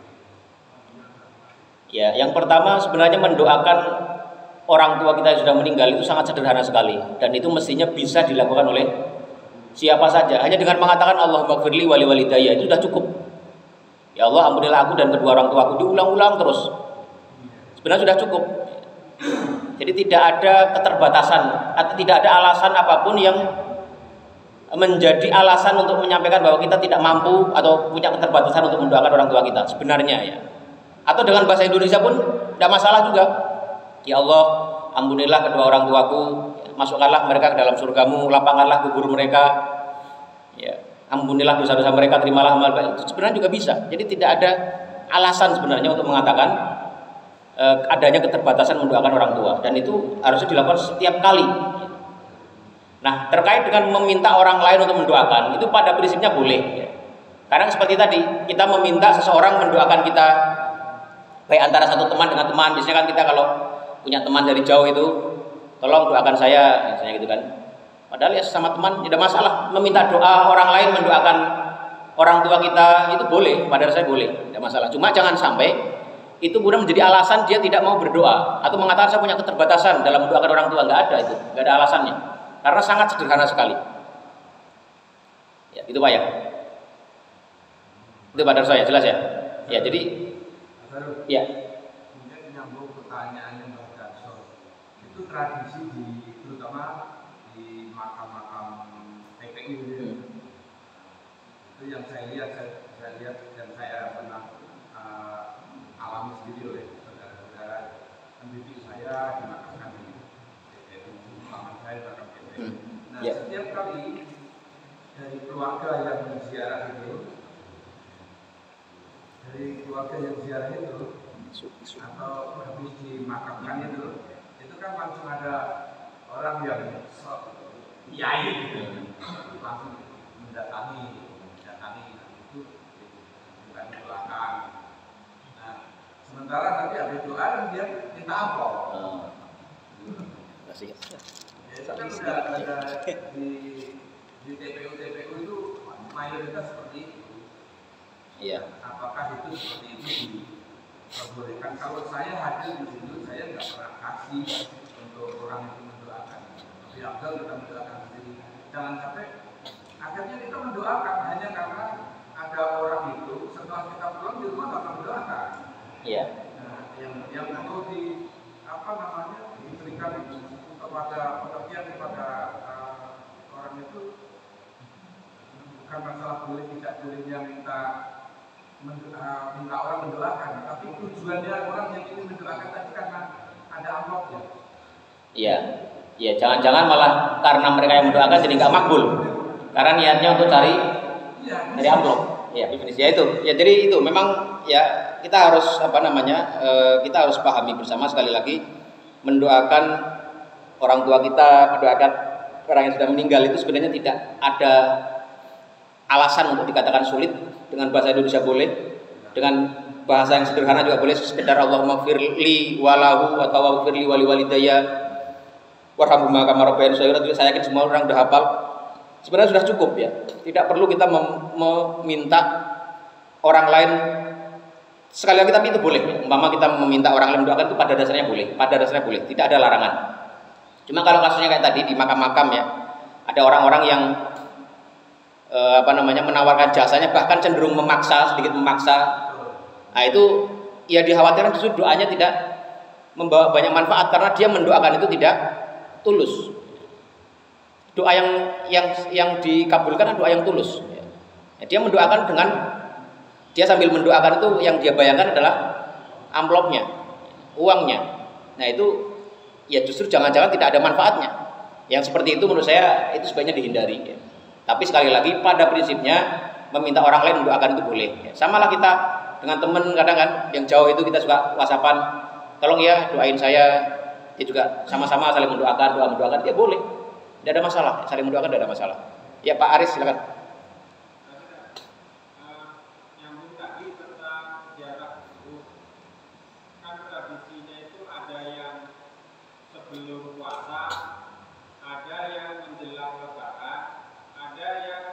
Ya, yang pertama sebenarnya mendoakan orang tua kita yang sudah meninggal itu sangat sederhana sekali, dan itu mestinya bisa dilakukan oleh siapa saja. Hanya dengan mengatakan Allahumma gfirli wali walidayya itu sudah cukup. Ya Allah, ampunilah aku dan kedua orang tuaku, diulang-ulang terus. Sebenarnya sudah cukup. Jadi tidak ada keterbatasan atau tidak ada alasan apapun yang menjadi alasan untuk menyampaikan bahwa kita tidak mampu atau punya keterbatasan untuk mendoakan orang tua kita sebenarnya ya. Atau dengan bahasa Indonesia pun tidak masalah juga. Ya Allah, ampunilah kedua orang tuaku, masukkanlah mereka ke dalam surgamu, lapangkanlah kubur mereka. Ya. ampunilah dosa-dosa mereka, terimalah amal baik, itu sebenarnya juga bisa. Jadi tidak ada alasan sebenarnya untuk mengatakan adanya keterbatasan mendoakan orang tua, dan itu harusnya dilakukan setiap kali. Nah, terkait dengan meminta orang lain untuk mendoakan, itu pada prinsipnya boleh. Karena seperti tadi, kita meminta seseorang mendoakan kita, baik antara satu teman dengan teman. Biasanya kan kita kalau punya teman dari jauh itu, tolong doakan saya, misalnya gitu kan. Padahal ya sesama teman tidak masalah. Meminta doa orang lain mendoakan orang tua kita itu boleh, pada saya boleh, tidak masalah. Cuma jangan sampai itu kemudian menjadi alasan dia tidak mau berdoa atau mengatakan saya punya keterbatasan dalam mendoakan orang tua. Nggak ada itu, nggak ada alasannya. Karena sangat sederhana sekali. Ya, itu Pak ya. Itu pada saya jelas ya. Ya, jadi ya. Kemudian menyambung pertanyaannya Mbak Darso, itu tradisi terutama di makam-makam PPI itu yang saya lihat dan saya pernah alami sendiri oleh saudara-saudara pendidik saya dimakamkan di PPI, paman saya dimakamkan PPI. Nah, setiap kali dari keluarga yang ziarah itu, atau habis dimakamkan itu kan langsung ada orang yang kiai gitu, langsung mendatangi itu bukan belakang. Nah, sementara nanti ada doa dan dia minta amplop. Kasih. Itu kan sudah ada di TPU itu mayoritas seperti itu. Iya. Apakah itu seperti itu diperbolehkan? Kalau saya hadir di situ, saya nggak pernah kasih untuk orang itu mendoakan. Tapi Abdul kita mendoakan sendiri. Jangan sampai akhirnya kita mendoakan hanya karena ada orang itu setelah kita pulang di rumah nggak mendoakan. Iya. Nah, yang perlu diberikan kepada pengertian kepada orang itu bukan masalah boleh tidak bolehnya minta orang mendoakan, tapi tujuannya orang yang ingin mendoakan tadi karena ada amplopnya. Iya, ya jangan-jangan malah karena mereka yang mendoakan jadi nggak makbul, karena niatnya untuk cari amplop. Ya definisinya itu. Ya jadi itu memang ya kita harus kita harus pahami bersama sekali lagi, mendoakan orang tua kita, mendoakan orang yang sudah meninggal itu sebenarnya tidak ada alasan untuk dikatakan sulit. Dengan bahasa Indonesia boleh, dengan bahasa yang sederhana juga boleh, sekedar Allahumma firli walahu atau firli wali walidayya warhamhuma kama rabbayani shaghira. Saya yakin semua orang sudah hafal. Sebenarnya sudah cukup ya. Tidak perlu kita meminta orang lain sekali lagi, tapi itu boleh. Umpama kita meminta orang lain mendoakan itu pada dasarnya boleh, tidak ada larangan. Cuma kalau kasusnya kayak tadi di makam-makam ya, ada orang-orang yang menawarkan jasanya, bahkan cenderung sedikit memaksa. Nah itu ya dikhawatirkan justru doanya tidak membawa banyak manfaat karena dia mendoakan itu tidak tulus. Doa yang dikabulkan adalah doa yang tulus. Ya, dia mendoakan sambil mendoakan itu yang dia bayangkan adalah amplopnya, uangnya. Nah itu ya justru jangan-jangan tidak ada manfaatnya. Yang seperti itu menurut saya itu sebaiknya dihindari. Ya. Tapi sekali lagi pada prinsipnya meminta orang lain mendoakan itu boleh. Ya, samalah kita dengan teman kadang kan yang jauh itu kita suka WhatsAppan, tolong ya doain saya. Dia juga sama-sama saling mendoakan, dia boleh. Tidak ada masalah, saling mendoakan tidak ada masalah. Ya Pak Aris silakan. Nyambung tadi tentang jarak itu, kan tradisinya itu ada yang sebelum puasa, ada yang menjelang lebaran, ada yang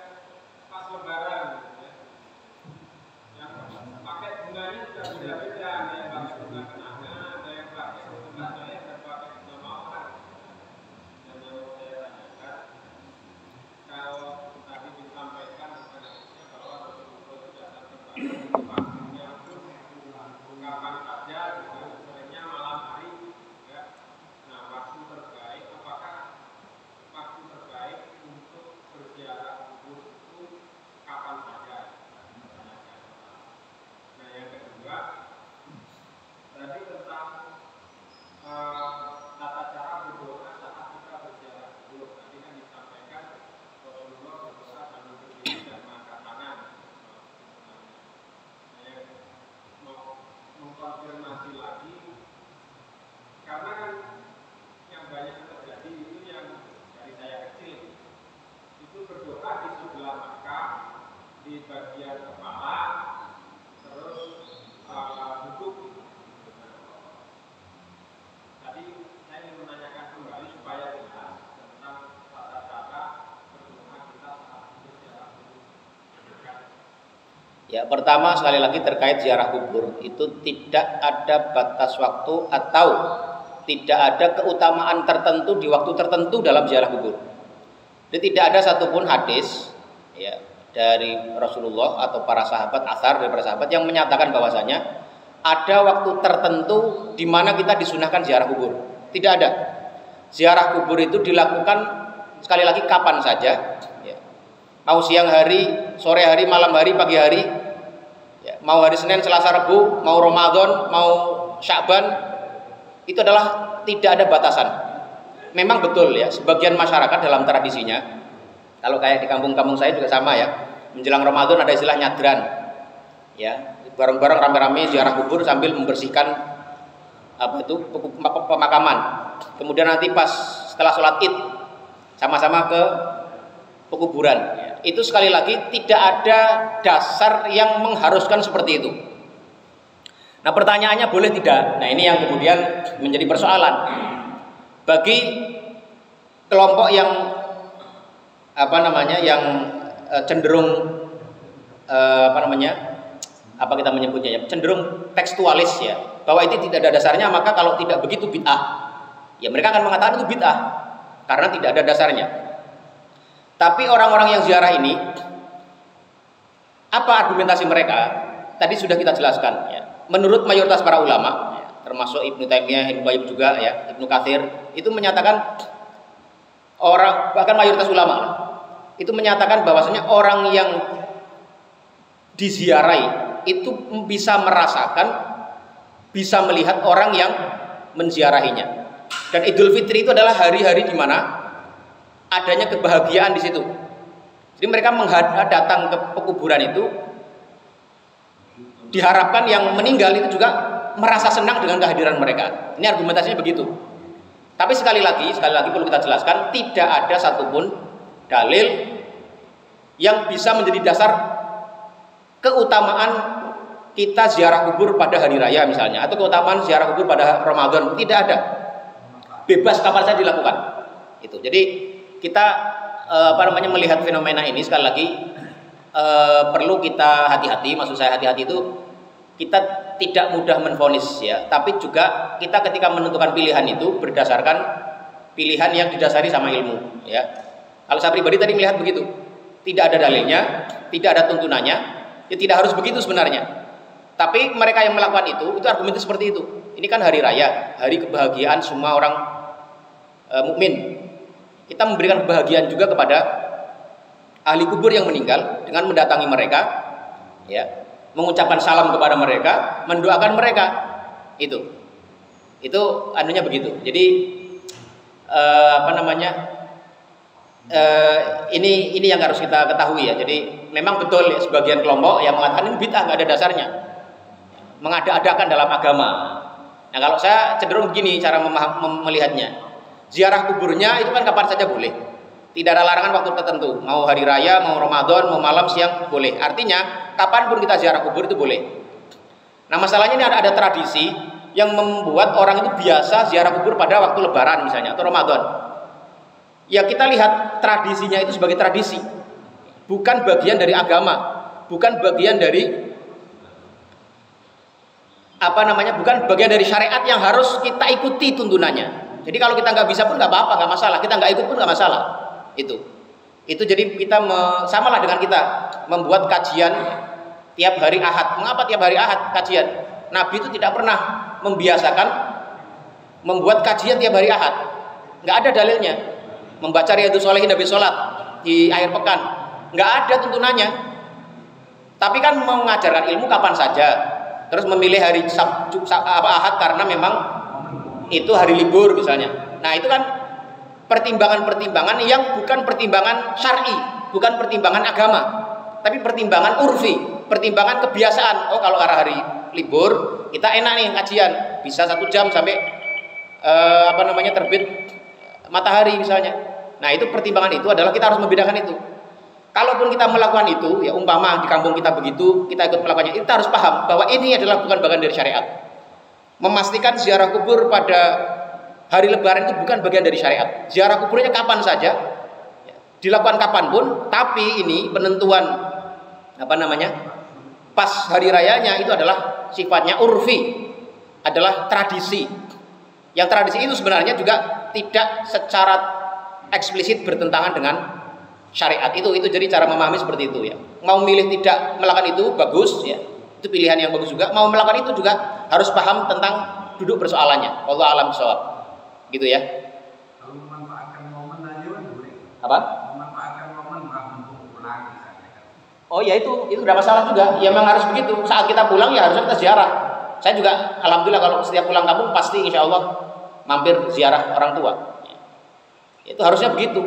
pas lebaran gitu ya. Yang pakai bunganya juga beda-beda, ada yang pakai bunga kenanga, ada yang pakai bunga saya, ada pakai bunga mawar. Dan yang mau saya tanyakan, kalau tadi disampaikan sebenarnya bahwa betul-betul tidak terbatas waktunya pun kapan saja gitu, sebenarnya malam hari ya. Nah, waktu terbaik, apakah waktu terbaik untuk berziarah kubur itu kapan saja? Nah, yang kedua tadi tentang tata cara berdoa saat kita berziarah kubur. Tadi kan disampaikan Rasulullah berdoa sambil berdiri dan di bagian kepala, terus duduk. Tadi saya ingin menanyakan kembali supaya jelas tentang tata cara berdoa kita saat berziarah kubur. Ya, pertama sekali lagi terkait ziarah kubur itu tidak ada batas waktu atau tidak ada keutamaan tertentu di waktu tertentu dalam ziarah kubur. Jadi tidak ada satupun hadis ya dari Rasulullah atau para sahabat, asar dari para sahabat yang menyatakan bahwasanya ada waktu tertentu di mana kita disunahkan ziarah kubur. Tidak ada. Ziarah kubur itu dilakukan sekali lagi kapan saja. Ya. Mau siang hari, sore hari, malam hari, pagi hari, ya. Mau hari Senin, Selasa, Rabu, mau Ramadan, mau Sya'ban, itu adalah tidak ada batasan. Memang betul ya, sebagian masyarakat dalam tradisinya, kalau kayak di kampung-kampung saya juga sama ya, menjelang Ramadan ada istilah nyadran, ya, bareng-bareng rame-rame ziarah kubur sambil membersihkan pemakaman. Kemudian nanti pas setelah sholat Id sama-sama ke pekuburan. Ya. Itu sekali lagi tidak ada dasar yang mengharuskan seperti itu. Nah pertanyaannya boleh tidak? Nah ini yang kemudian menjadi persoalan bagi kelompok yang yang cenderung kita menyebutnya ya, cenderung tekstualis ya, bahwa itu tidak ada dasarnya, maka kalau tidak begitu bid'ah. Ya mereka akan mengatakan itu bid'ah karena tidak ada dasarnya. Tapi orang-orang yang ziarah ini, apa argumentasi mereka? Tadi sudah kita jelaskan ya. Menurut mayoritas para ulama, ya, termasuk Ibnu Taimiyah, Ibnu Qayyim juga ya, Ibnu Katsir, itu menyatakan bahkan mayoritas ulama itu menyatakan bahwasanya orang yang diziarahi itu bisa merasakan, bisa melihat orang yang menziarahinya. Dan Idul Fitri itu adalah hari-hari di mana adanya kebahagiaan di situ. Jadi mereka datang ke pekuburan itu, diharapkan yang meninggal itu juga merasa senang dengan kehadiran mereka. Ini argumentasinya begitu. Tapi sekali lagi perlu kita jelaskan, tidak ada satupun dalil yang bisa menjadi dasar keutamaan kita ziarah kubur pada hari raya misalnya, atau keutamaan ziarah kubur pada Ramadan. Tidak ada. Bebas kapan saja dilakukan. Itu. Jadi kita melihat fenomena ini sekali lagi perlu kita hati-hati. Maksud saya hati-hati itu kita tidak mudah menvonis ya, tapi juga kita ketika menentukan pilihan itu berdasarkan pilihan yang didasari sama ilmu ya. Kalau saya pribadi tadi melihat begitu, tidak ada dalilnya, tidak ada tuntunannya, ya tidak harus begitu sebenarnya. Tapi mereka yang melakukan itu argumennya seperti itu. Ini kan hari raya, hari kebahagiaan semua orang mukmin. Kita memberikan kebahagiaan juga kepada ahli kubur yang meninggal dengan mendatangi mereka, ya, mengucapkan salam kepada mereka, mendoakan mereka. Itu anunya begitu. Jadi ini yang harus kita ketahui ya. Jadi memang betul ya, sebagian kelompok yang mengatakan ini bid'ah, nggak ada dasarnya, mengada-adakan dalam agama. Nah kalau saya cenderung begini cara melihatnya, ziarah kuburnya itu kan kapan saja boleh, tidak ada larangan waktu tertentu, mau hari raya, mau Ramadan, mau malam, siang, boleh. Artinya kapanpun kita ziarah kubur itu boleh. Nah masalahnya ini ada tradisi yang membuat orang itu biasa ziarah kubur pada waktu Lebaran misalnya atau Ramadan. Ya kita lihat tradisinya itu sebagai tradisi, bukan bagian dari agama, bukan bagian dari bukan bagian dari syariat yang harus kita ikuti tuntunannya. Jadi kalau kita nggak bisa pun nggak apa-apa, nggak masalah. Kita nggak ikut pun nggak masalah. Itu jadi kita samalah dengan kita membuat kajian tiap hari Ahad. Mengapa tiap hari Ahad kajian? Nabi itu tidak pernah membiasakan membuat kajian tiap hari Ahad. Nggak ada dalilnya. Membaca Riyadhus Shalihin habis sholat di akhir pekan, nggak ada tuntunannya. Tapi kan mengajarkan ilmu kapan saja. Terus memilih hari Ahad karena memang itu hari libur misalnya. Nah itu kan pertimbangan-pertimbangan yang bukan pertimbangan syar'i, bukan pertimbangan agama, tapi pertimbangan urfi, pertimbangan kebiasaan. Oh kalau karena hari libur kita enak nih kajian, bisa 1 jam sampai terbit matahari misalnya. Nah itu pertimbangan itu adalah kita harus membedakan itu. kalaupun kita melakukan itu, ya umpama di kampung kita begitu, kita ikut melakukannya, kita harus paham bahwa ini adalah bukan bagian dari syariat. Memastikan ziarah kubur pada hari Lebaran itu bukan bagian dari syariat. Ziarah kuburnya kapan saja, dilakukan kapanpun, tapi ini penentuan pas hari rayanya itu adalah sifatnya urfi, adalah tradisi. Yang tradisi itu sebenarnya juga tidak secara eksplisit bertentangan dengan syariat. Itu jadi cara memahami seperti itu ya. Mau milih tidak melakukan itu bagus ya, itu pilihan yang bagus juga. Mau melakukan itu juga harus paham tentang duduk persoalannya. Wallahu a'lam bishawab. Gitu ya. Kalau memanfaatkan momen aja boleh. Apa? Memanfaatkan momen mumpung pulang misalnya. Oh ya, itu tidak masalah juga. Ya memang harus begitu. Saat kita pulang ya harusnya kita ziarah. Saya juga alhamdulillah kalau setiap pulang kampung pasti insya Allah mampir ziarah orang tua. Itu harusnya begitu.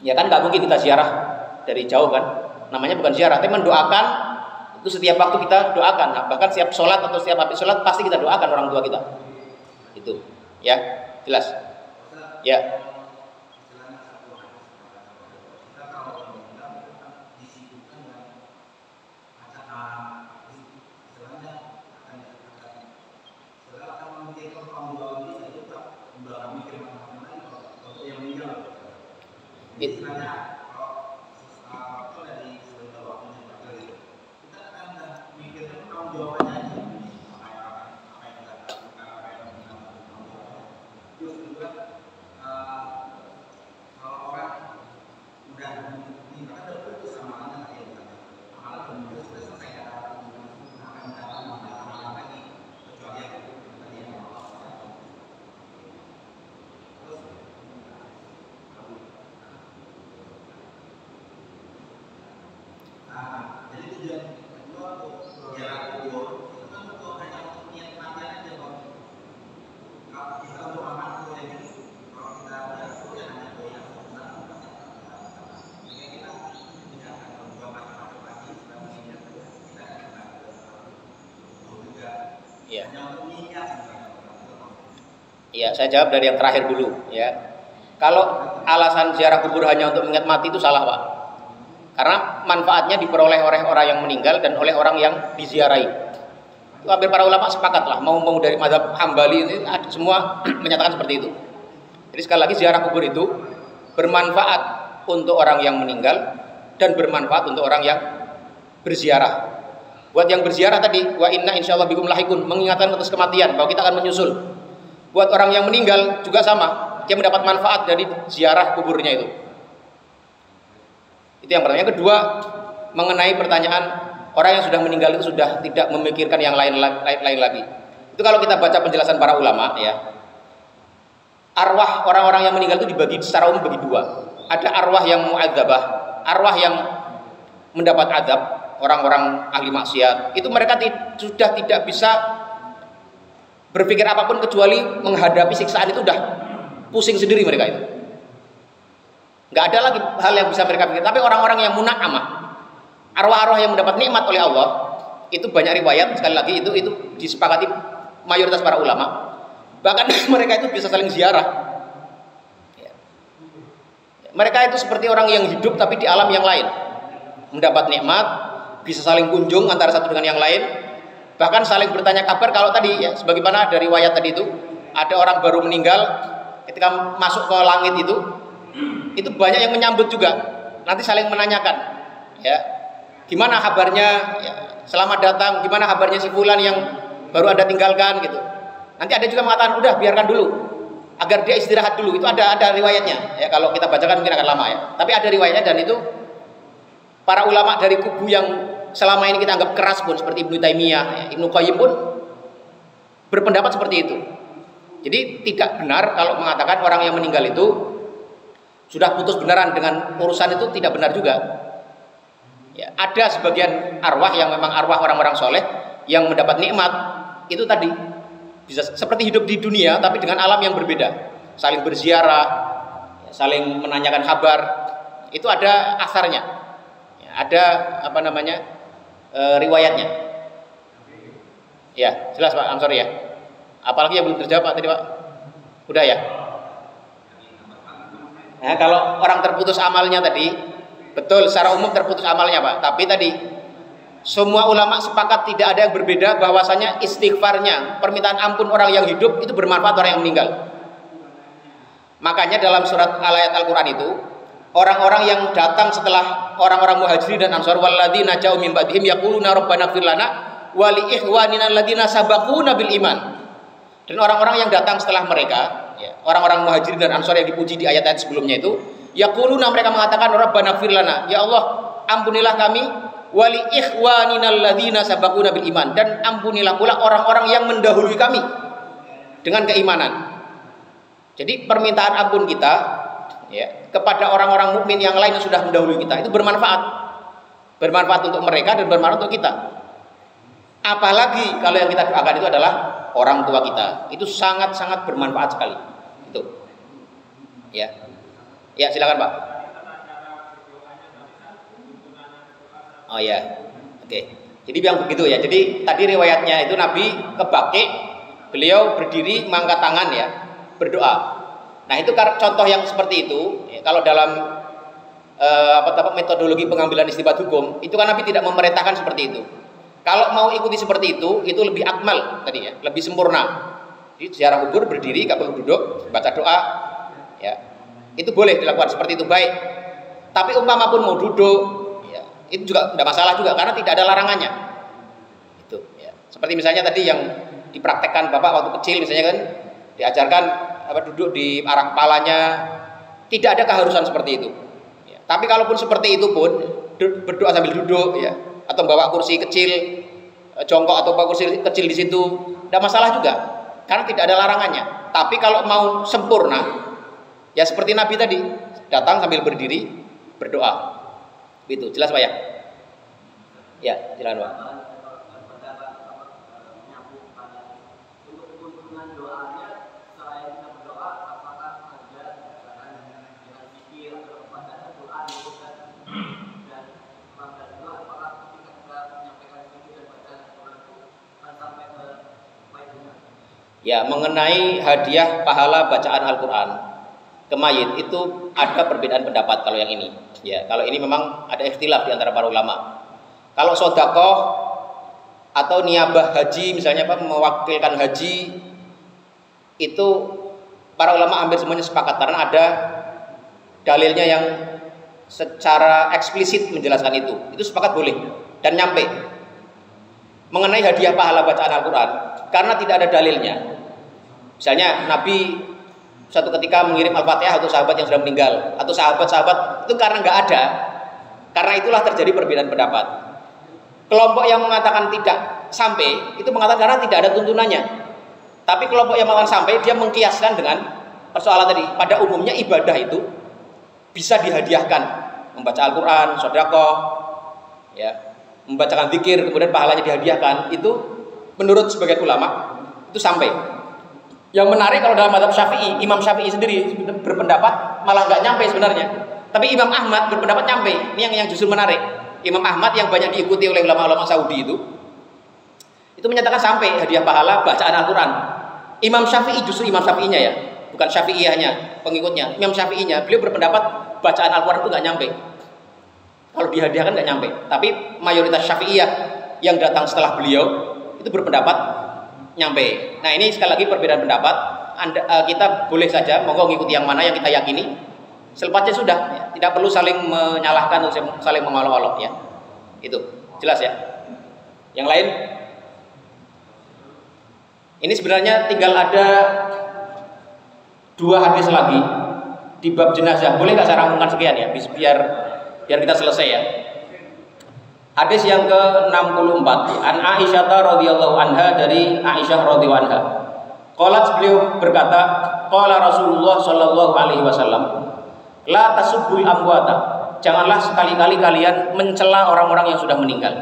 Ya kan nggak mungkin kita ziarah dari jauh kan. Namanya bukan ziarah, tapi mendoakan itu setiap waktu kita doakan. Nah, bahkan setiap sholat atau setiap habis sholat pasti kita doakan orang tua kita. Itu ya jelas. Ya. Ya, saya jawab dari yang terakhir dulu ya. Kalau alasan ziarah kubur hanya untuk mengingat mati itu salah, Pak. Karena manfaatnya diperoleh oleh orang yang meninggal dan oleh orang yang diziarahi. Itu hampir para ulama sepakat lah, mau dari mazhab Hambali ini semua menyatakan seperti itu. Jadi sekali lagi ziarah kubur itu bermanfaat untuk orang yang meninggal dan bermanfaat untuk orang yang berziarah. Buat yang berziarah tadi, wa inna insyaallah bikum lahikun, mengingatkan atas kematian bahwa kita akan menyusul. Buat orang yang meninggal juga sama, dia mendapat manfaat dari ziarah kuburnya itu. Itu yang pertama. Yang kedua, mengenai pertanyaan orang yang sudah meninggal itu sudah tidak memikirkan yang lain lagi. Itu kalau kita baca penjelasan para ulama ya, arwah orang-orang yang meninggal itu dibagi secara umum bagi dua. Ada arwah yang mu'adzabah, arwah yang mendapat azab, orang-orang ahli maksiat. Itu mereka sudah tidak bisa berpikir apapun kecuali menghadapi siksaan itu udah pusing sendiri mereka itu. Nggak ada lagi hal yang bisa mereka pikir. Tapi orang-orang yang muna'amah, arwah-arwah yang mendapat nikmat oleh Allah, itu banyak riwayat, sekali lagi itu disepakati mayoritas para ulama. Bahkan mereka itu bisa saling ziarah. Mereka itu seperti orang yang hidup tapi di alam yang lain, mendapat nikmat, bisa saling kunjung antara satu dengan yang lain. Bahkan saling bertanya kabar. Kalau tadi ya, sebagaimana dari riwayat tadi itu, ada orang baru meninggal, ketika masuk ke langit itu banyak yang menyambut juga. Nanti saling menanyakan, ya, gimana kabarnya, ya, selamat datang, gimana kabarnya si fulan yang baru Anda tinggalkan gitu. Nanti ada juga mengatakan, udah biarkan dulu, agar dia istirahat dulu. Itu ada riwayatnya. Ya, kalau kita bacakan mungkin akan lama ya. Tapi ada riwayatnya, dan itu para ulama dari kubu yang selama ini kita anggap keras pun, seperti Ibnu Taimiyah, Ibnu Qayyim pun berpendapat seperti itu. Jadi tidak benar kalau mengatakan orang yang meninggal itu sudah putus benaran dengan urusan, itu tidak benar juga. Ya, ada sebagian arwah yang memang arwah orang-orang soleh yang mendapat nikmat itu tadi bisa seperti hidup di dunia tapi dengan alam yang berbeda, saling berziarah, saling menanyakan kabar. Itu ada asarnya, ya, ada riwayatnya. Ya, jelas Pak, I'm sorry ya. Apalagi yang belum terjawab Pak tadi Pak? Udah ya? Nah, kalau orang terputus amalnya tadi, betul secara umum terputus amalnya Pak. Tapi tadi semua ulama sepakat tidak ada yang berbeda bahwasanya istighfarnya, permintaan ampun orang yang hidup itu bermanfaat orang yang meninggal. Makanya dalam surat ayat Al-Quran itu, orang-orang yang datang setelah orang-orang Muhajirin dan Ansar, walladzina ja'u min ba'dihim yaquluna rabbana ighfir lana wa li ikhwanina alladzina sabaquna bil iman. Dan orang-orang yang datang setelah mereka, ya, orang-orang Muhajirin dan Ansar yang dipuji di ayat-ayat sebelumnya itu, yaquluna, mereka mengatakan rabbana ighfir lana, ya Allah ampunilah kami, wa li ikhwanina alladzina sabaquna bil iman, dan ampunilah pula orang-orang yang mendahului kami dengan keimanan. Jadi permintaan ampun kita, ya, kepada orang-orang mukmin yang lain yang sudah mendahului kita itu bermanfaat untuk mereka dan bermanfaat untuk kita. Apalagi kalau yang kita doakan itu adalah orang tua kita, itu sangat-sangat bermanfaat sekali. Itu, ya, ya silakan Pak. Oh ya, oke. Jadi yang begitu ya. Jadi tadi riwayatnya itu Nabi ke Baqi, beliau berdiri mengangkat tangan ya, berdoa. Nah itu contoh yang seperti itu. Ya, kalau dalam metodologi pengambilan istinbat hukum itu kan Nabi tidak memerintahkan seperti itu. Kalau mau ikuti seperti itu lebih akmal tadi ya, lebih sempurna. Jadi ziarah kubur berdiri, gak perlu duduk, baca doa, ya itu boleh dilakukan seperti itu baik. Tapi umpama pun mau duduk, ya itu juga tidak masalah juga karena tidak ada larangannya. Itu ya. Seperti misalnya tadi yang dipraktekkan Bapak waktu kecil misalnya kan diajarkan duduk di arah kepalanya, tidak ada keharusan seperti itu. Ya. Tapi kalaupun seperti itu pun berdoa sambil duduk, ya, atau bawa kursi kecil, jongkok atau bawa kursi kecil di situ, tidak masalah juga, karena tidak ada larangannya. Tapi kalau mau sempurna, ya seperti Nabi tadi, datang sambil berdiri berdoa, itu jelas Pak ya? Ya, silakan Pak. Ya, mengenai hadiah pahala bacaan Al-Quran ke mayit itu ada perbedaan pendapat kalau yang ini. Ya, kalau ini memang ada ikhtilaf di antara para ulama. Kalau sodakoh atau niabah haji misalnya Pak, mewakilkan haji, itu para ulama hampir semuanya sepakat karena ada dalilnya yang secara eksplisit menjelaskan itu. Itu sepakat boleh dan nyampe. Mengenai hadiah pahala bacaan Al-Quran, karena tidak ada dalilnya. Misalnya Nabi suatu ketika mengirim Al-Fatihah untuk sahabat yang sudah meninggal atau sahabat-sahabat, itu karena nggak ada. Karena itulah terjadi perbedaan pendapat. Kelompok yang mengatakan tidak sampai itu mengatakan karena tidak ada tuntunannya. Tapi kelompok yang mengatakan sampai, dia mengkiaskan dengan persoalan tadi. Pada umumnya ibadah itu bisa dihadiahkan, membaca Al-Quran, sedekah, ya, membacakan zikir kemudian pahalanya dihadiahkan, itu menurut sebagian ulama itu sampai. Yang menarik kalau dalam mazhab Syafi'i, Imam Syafi'i sendiri berpendapat malah nggak nyampe sebenarnya. Tapi Imam Ahmad berpendapat nyampe. Ini yang justru menarik. Imam Ahmad yang banyak diikuti oleh ulama-ulama Saudi itu menyatakan sampai hadiah pahala bacaan Al-Quran. Imam Syafi'i justru Imam Syafi'inya ya, bukan Syafi'iyahnya pengikutnya. Imam Syafi'inya beliau berpendapat bacaan Al-Quran itu nggak nyampe. Kalau dihadiahkan nggak nyampe. Tapi mayoritas Syafi'iyah yang datang setelah beliau itu berpendapat nyampe. Nah ini sekali lagi perbedaan pendapat. Kita boleh saja monggo ngikuti yang mana yang kita yakini. Selepasnya sudah, ya. Tidak perlu saling menyalahkan atau saling mengolok-olok ya. Itu jelas ya. Yang lain, ini sebenarnya tinggal ada 2 hadis lagi di bab jenazah. Boleh nggak saya rangkumkan sekian ya, biar kita selesai ya. Hadis yang ke-64 an Aisyah radhiyallahu anha, dari Aisyah radhiyallahu anha. Qalat, beliau berkata, qala Rasulullah sallallahu alaihi wasallam, la tasubbul amwata, janganlah sekali-kali kalian mencela orang-orang yang sudah meninggal.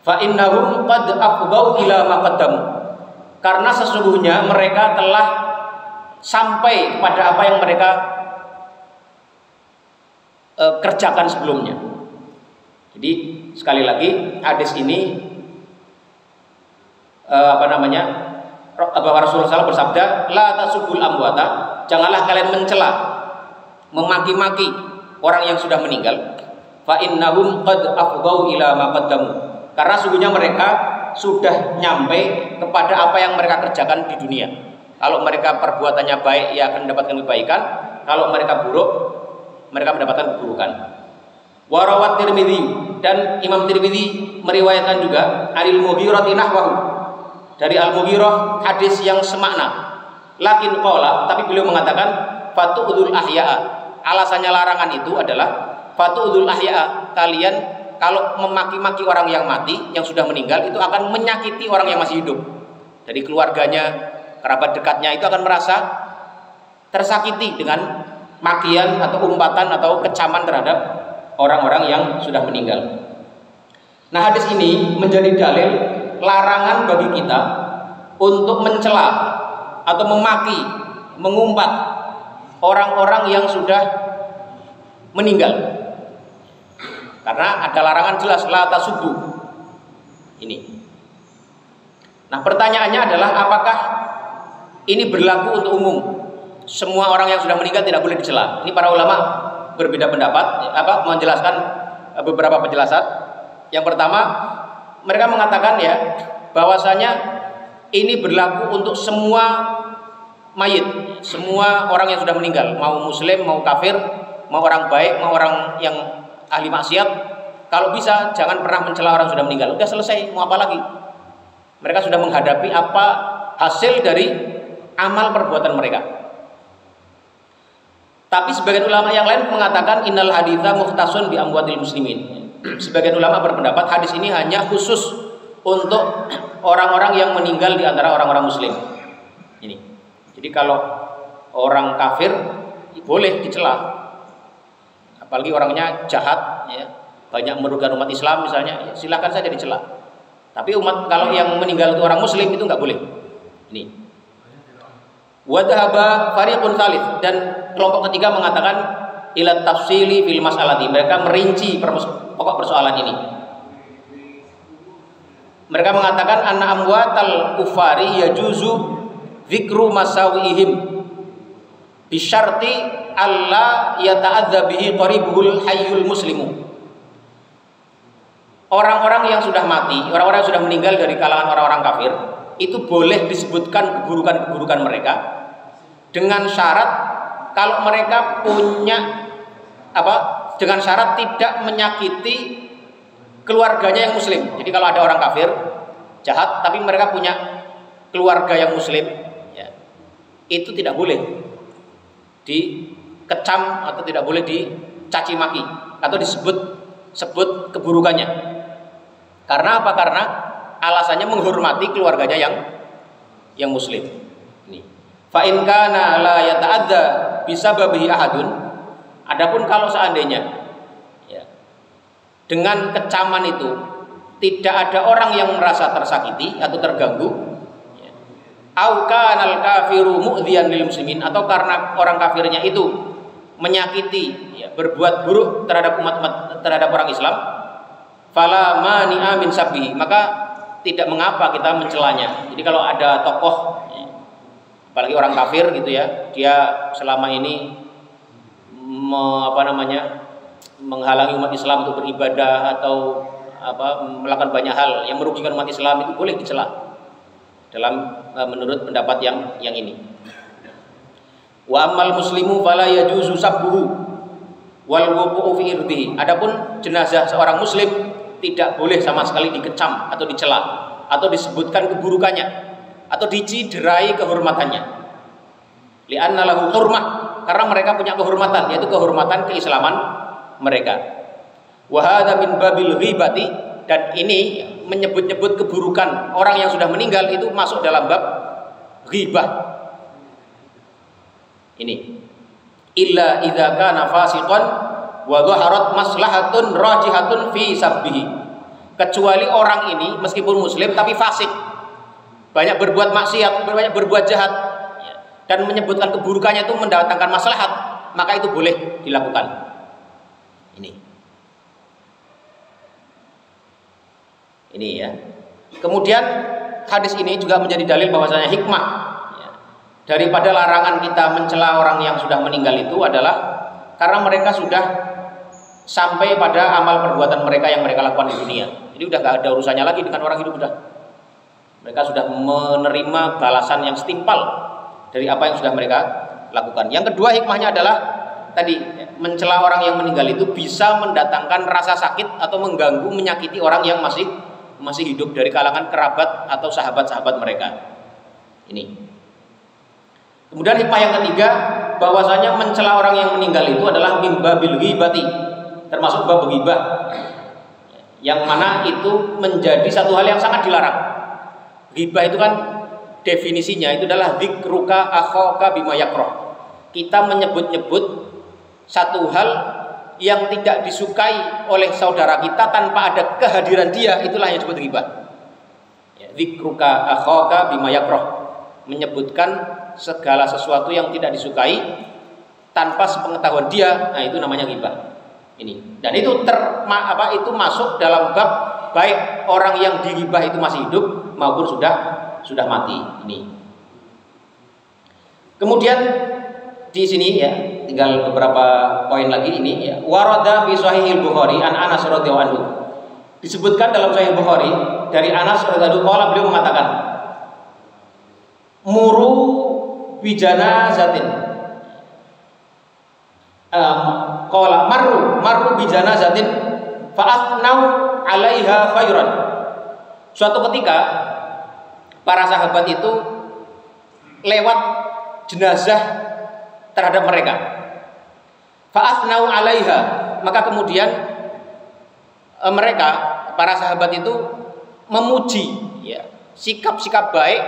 Fa innahum qad afdau ila ma qaddamu, karena sesungguhnya mereka telah sampai kepada apa yang mereka kerjakan sebelumnya. Jadi sekali lagi hadis ini bahwa Rasulullah SAW bersabda, la tasubul amwata, janganlah kalian mencela memaki-maki orang yang sudah meninggal, fa innahum qad afdau ila ma qaddamu. Karena sungguhnya mereka sudah nyampe kepada apa yang mereka kerjakan di dunia. Kalau mereka perbuatannya baik, ya akan mendapatkan kebaikan. Kalau mereka buruk, mereka mendapatkan keburukan. Warawat Tirmidzi, dan Imam Tirmidzi meriwayatkan juga Anil Mughirah nahwahu, dari Al-Mughirah hadis yang semakna. Lakin qala, tapi beliau mengatakan fatu'udul ahya'a. Alasannya larangan itu adalah fatu'udul ahya'a, kalian kalau memaki-maki orang yang mati, yang sudah meninggal, itu akan menyakiti orang yang masih hidup. Dari keluarganya, kerabat dekatnya itu akan merasa tersakiti dengan makian atau umpatan atau kecaman terhadap orang-orang yang sudah meninggal. Nah, hadis ini menjadi dalil larangan bagi kita untuk mencela atau memaki, mengumpat orang-orang yang sudah meninggal. Karena ada larangan jelas, la tasubbu. Ini. Nah, pertanyaannya adalah apakah ini berlaku untuk umum? Semua orang yang sudah meninggal tidak boleh dicela. Ini para ulama berbeda pendapat, menjelaskan beberapa penjelasan. Yang pertama, mereka mengatakan ya bahwasanya ini berlaku untuk semua mayit, semua orang yang sudah meninggal, mau muslim, mau kafir, mau orang baik, mau orang yang ahli maksiat. Kalau bisa jangan pernah mencela orang sudah meninggal. Udah selesai, mau apa lagi? Mereka sudah menghadapi apa hasil dari amal perbuatan mereka. Tapi sebagian ulama yang lain mengatakan innal haditsa mukhtasun bi amwatil muslimin. Sebagian ulama berpendapat hadis ini hanya khusus untuk orang-orang yang meninggal di antara orang-orang muslim. Ini. Jadi kalau orang kafir boleh dicela. Apalagi orangnya jahat ya, banyak merugikan umat Islam misalnya, ya, silakan saja dicela. Tapi kalau yang meninggal itu orang muslim itu enggak boleh. Ini. Wa dhahaba fariqun tsalits, dan kelompok ketiga mengatakan ila tafsili fil mas'alati. Mereka merinci pokok persoalan ini. Mereka mengatakan anna amwatal kufari yajuzu dzikru masawihim bisyarti alla yata'adza bihi qaribuhul hayyul muslimu. Orang-orang yang sudah mati, orang-orang yang sudah meninggal dari kalangan orang-orang kafir, itu boleh disebutkan keburukan-keburukan mereka dengan syarat kalau mereka punya dengan syarat tidak menyakiti keluarganya yang muslim. Jadi kalau ada orang kafir jahat tapi mereka punya keluarga yang muslim, ya, itu tidak boleh dikecam atau tidak boleh dicaci maki atau disebut keburukannya. Karena apa? Karena alasannya menghormati keluarganya yang muslim. Ini. Fa in kana la yata'adza bisababihi ahadun. Adapun kalau seandainya ya, dengan kecaman itu tidak ada orang yang merasa tersakiti atau terganggu, ya, au kanal kafiru mu'dziyan lil muslimin, atau karena orang kafirnya itu menyakiti, ya, berbuat buruk terhadap terhadap orang Islam, fala mani'a min sabbi, maka tidak mengapa kita mencelanya. Jadi kalau ada tokoh, ya, apalagi orang kafir gitu ya, dia selama ini menghalangi umat Islam untuk beribadah atau melakukan banyak hal yang merugikan umat Islam, itu boleh dicela dalam menurut pendapat yang ini. Wa ammal muslimu fala yajuzu sabbuhu wal wuqu'u fi irdihi. Adapun jenazah seorang muslim tidak boleh sama sekali dikecam atau dicela atau disebutkan keburukannya atau diciderai kehormatannya. Li'anna lahu hurmah, karena mereka punya kehormatan, yaitu kehormatan keislaman mereka. Wa hadza min babil ghibati, dan ini menyebut-nyebut keburukan orang yang sudah meninggal itu masuk dalam bab ghibah. Ini. Illa idza kana fasiqan wa dhaharat maslahatun rajihatun fi sabbihi. Kecuali orang ini meskipun muslim tapi fasik, banyak berbuat maksiat, banyak berbuat jahat, dan menyebutkan keburukannya itu mendatangkan maslahat, maka itu boleh dilakukan. Ini ya. Kemudian hadis ini juga menjadi dalil bahwasanya hikmah, ya, daripada larangan kita mencela orang yang sudah meninggal itu adalah karena mereka sudah sampai pada amal perbuatan mereka yang mereka lakukan di dunia. Jadi udah nggak ada urusannya lagi dengan orang hidup udah. Mereka sudah menerima balasan yang setimpal dari apa yang sudah mereka lakukan. Yang kedua hikmahnya adalah tadi mencela orang yang meninggal itu bisa mendatangkan rasa sakit atau mengganggu, menyakiti orang yang masih hidup dari kalangan kerabat atau sahabat-sahabat mereka. Ini. Kemudian hikmah yang ketiga, bahwasanya mencela orang yang meninggal itu adalah mimbabil ghibati, termasuk bab ghibah, yang mana itu menjadi satu hal yang sangat dilarang. Ghibah itu kan definisinya itu adalah dzikruka akhaka bima yakrah. Kita menyebut-nyebut satu hal yang tidak disukai oleh saudara kita tanpa ada kehadiran dia, itulah yang disebut ghibah. Dzikruka akhaka bima yakrah, menyebutkan segala sesuatu yang tidak disukai tanpa sepengetahuan dia, nah itu namanya ghibah. Ini. Dan itu itu masuk dalam bab baik orang yang dighibah itu masih hidup maupun sudah mati. Ini. Kemudian di sini ya, tinggal beberapa poin lagi ini ya. Warada fi Sahihil Bukhari an Anas radhiyallahu anhu. Disebutkan dalam Sahih Bukhari dari Anas radhiyallahu anhu, beliau mengatakan, muru bijana zatin. Qala marru bijana zatin fa asnau 'alaiha khairan. Suatu ketika para sahabat itu lewat jenazah terhadap mereka. Fa asnau 'alaiha, maka kemudian mereka para sahabat itu memuji ya, sikap-sikap baik,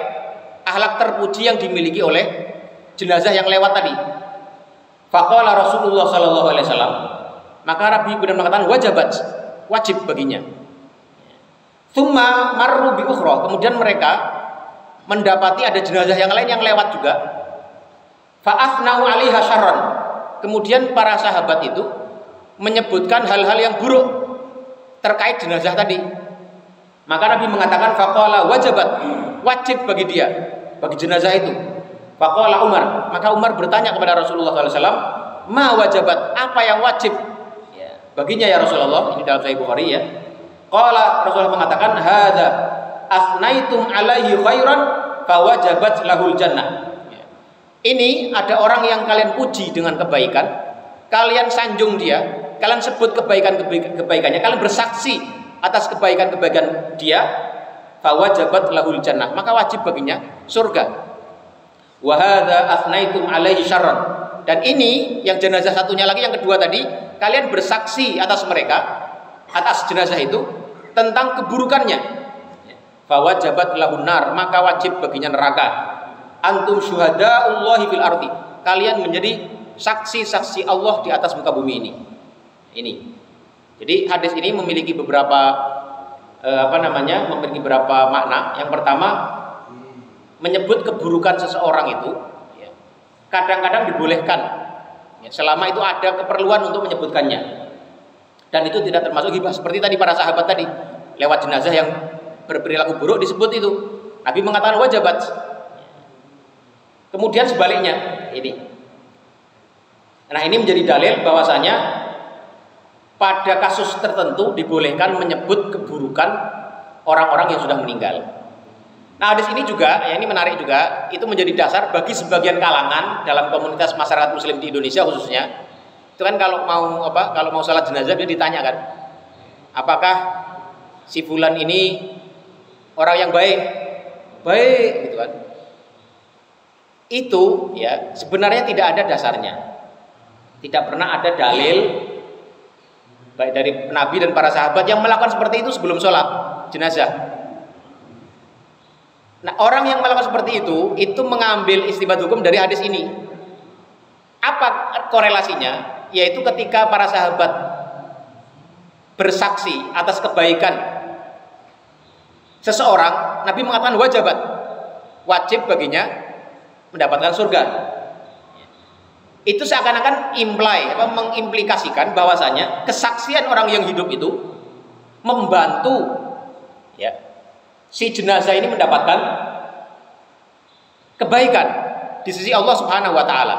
akhlak terpuji yang dimiliki oleh jenazah yang lewat tadi. Faqala Rasulullah sallallahu alaihi wasallam, maka Nabi benar mengatakan wajabat, wajib baginya. Tsumma marru bi ukhra, kemudian mereka mendapati ada jenazah yang lain yang lewat juga. Fa afnau 'alaiha syarran, kemudian para sahabat itu menyebutkan hal-hal yang buruk terkait jenazah tadi. Maka Nabi mengatakan faqala wajabat, wajib bagi dia, bagi jenazah itu. Faqala Umar, maka Umar bertanya kepada Rasulullah SAW, ma wajabat, apa yang wajib ya, baginya ya Rasulullah? Ini dalam Sahih Bukhari ya. Qala, Rasulullah mengatakan, hadza asnaitum alaihi khairan fawajabat lahul jannah. Ini ada orang yang kalian puji dengan kebaikan, kalian sanjung dia, kalian sebut kebaikannya, kalian bersaksi atas kebaikan-kebaikan dia, fawajabat lahul jannah, maka wajib baginya surga. Wa hadza afnaitum alaihi syarran, dan ini yang jenazah satunya lagi yang kedua tadi, kalian bersaksi atas mereka, atas jenazah itu tentang keburukannya. Fa wajabat lahun nar, maka wajib baginya neraka. Antum syuhadaullahi fil ardi, kalian menjadi saksi-saksi Allah di atas muka bumi ini. Ini. Jadi hadis ini memiliki beberapa memiliki beberapa makna. Yang pertama, menyebut keburukan seseorang itu kadang-kadang dibolehkan ya, selama itu ada keperluan untuk menyebutkannya, dan itu tidak termasuk ghibah. Seperti tadi para sahabat tadi lewat jenazah yang berperilaku buruk disebut itu, Nabi mengatakan wajabat. Kemudian sebaliknya ini, nah ini menjadi dalil bahwasanya pada kasus tertentu dibolehkan menyebut keburukan orang-orang yang sudah meninggal. Nah, hadis ini juga, ya ini menarik juga, itu menjadi dasar bagi sebagian kalangan dalam komunitas masyarakat muslim di Indonesia khususnya. Itu kan kalau mau salat jenazah dia ditanya kan, apakah si fulan ini orang yang baik gitu kan. Itu ya sebenarnya tidak ada dasarnya. Tidak pernah ada dalil baik dari Nabi dan para sahabat yang melakukan seperti itu sebelum sholat jenazah. Nah, orang yang melakukan seperti itu mengambil istinbat hukum dari hadis ini. Apa korelasinya? Yaitu ketika para sahabat bersaksi atas kebaikan seseorang, Nabi mengatakan wajabat, wajib baginya mendapatkan surga. Itu seakan-akan mengimplikasikan bahwasanya kesaksian orang yang hidup itu membantu ya si jenazah ini mendapatkan kebaikan di sisi Allah Subhanahu wa taala.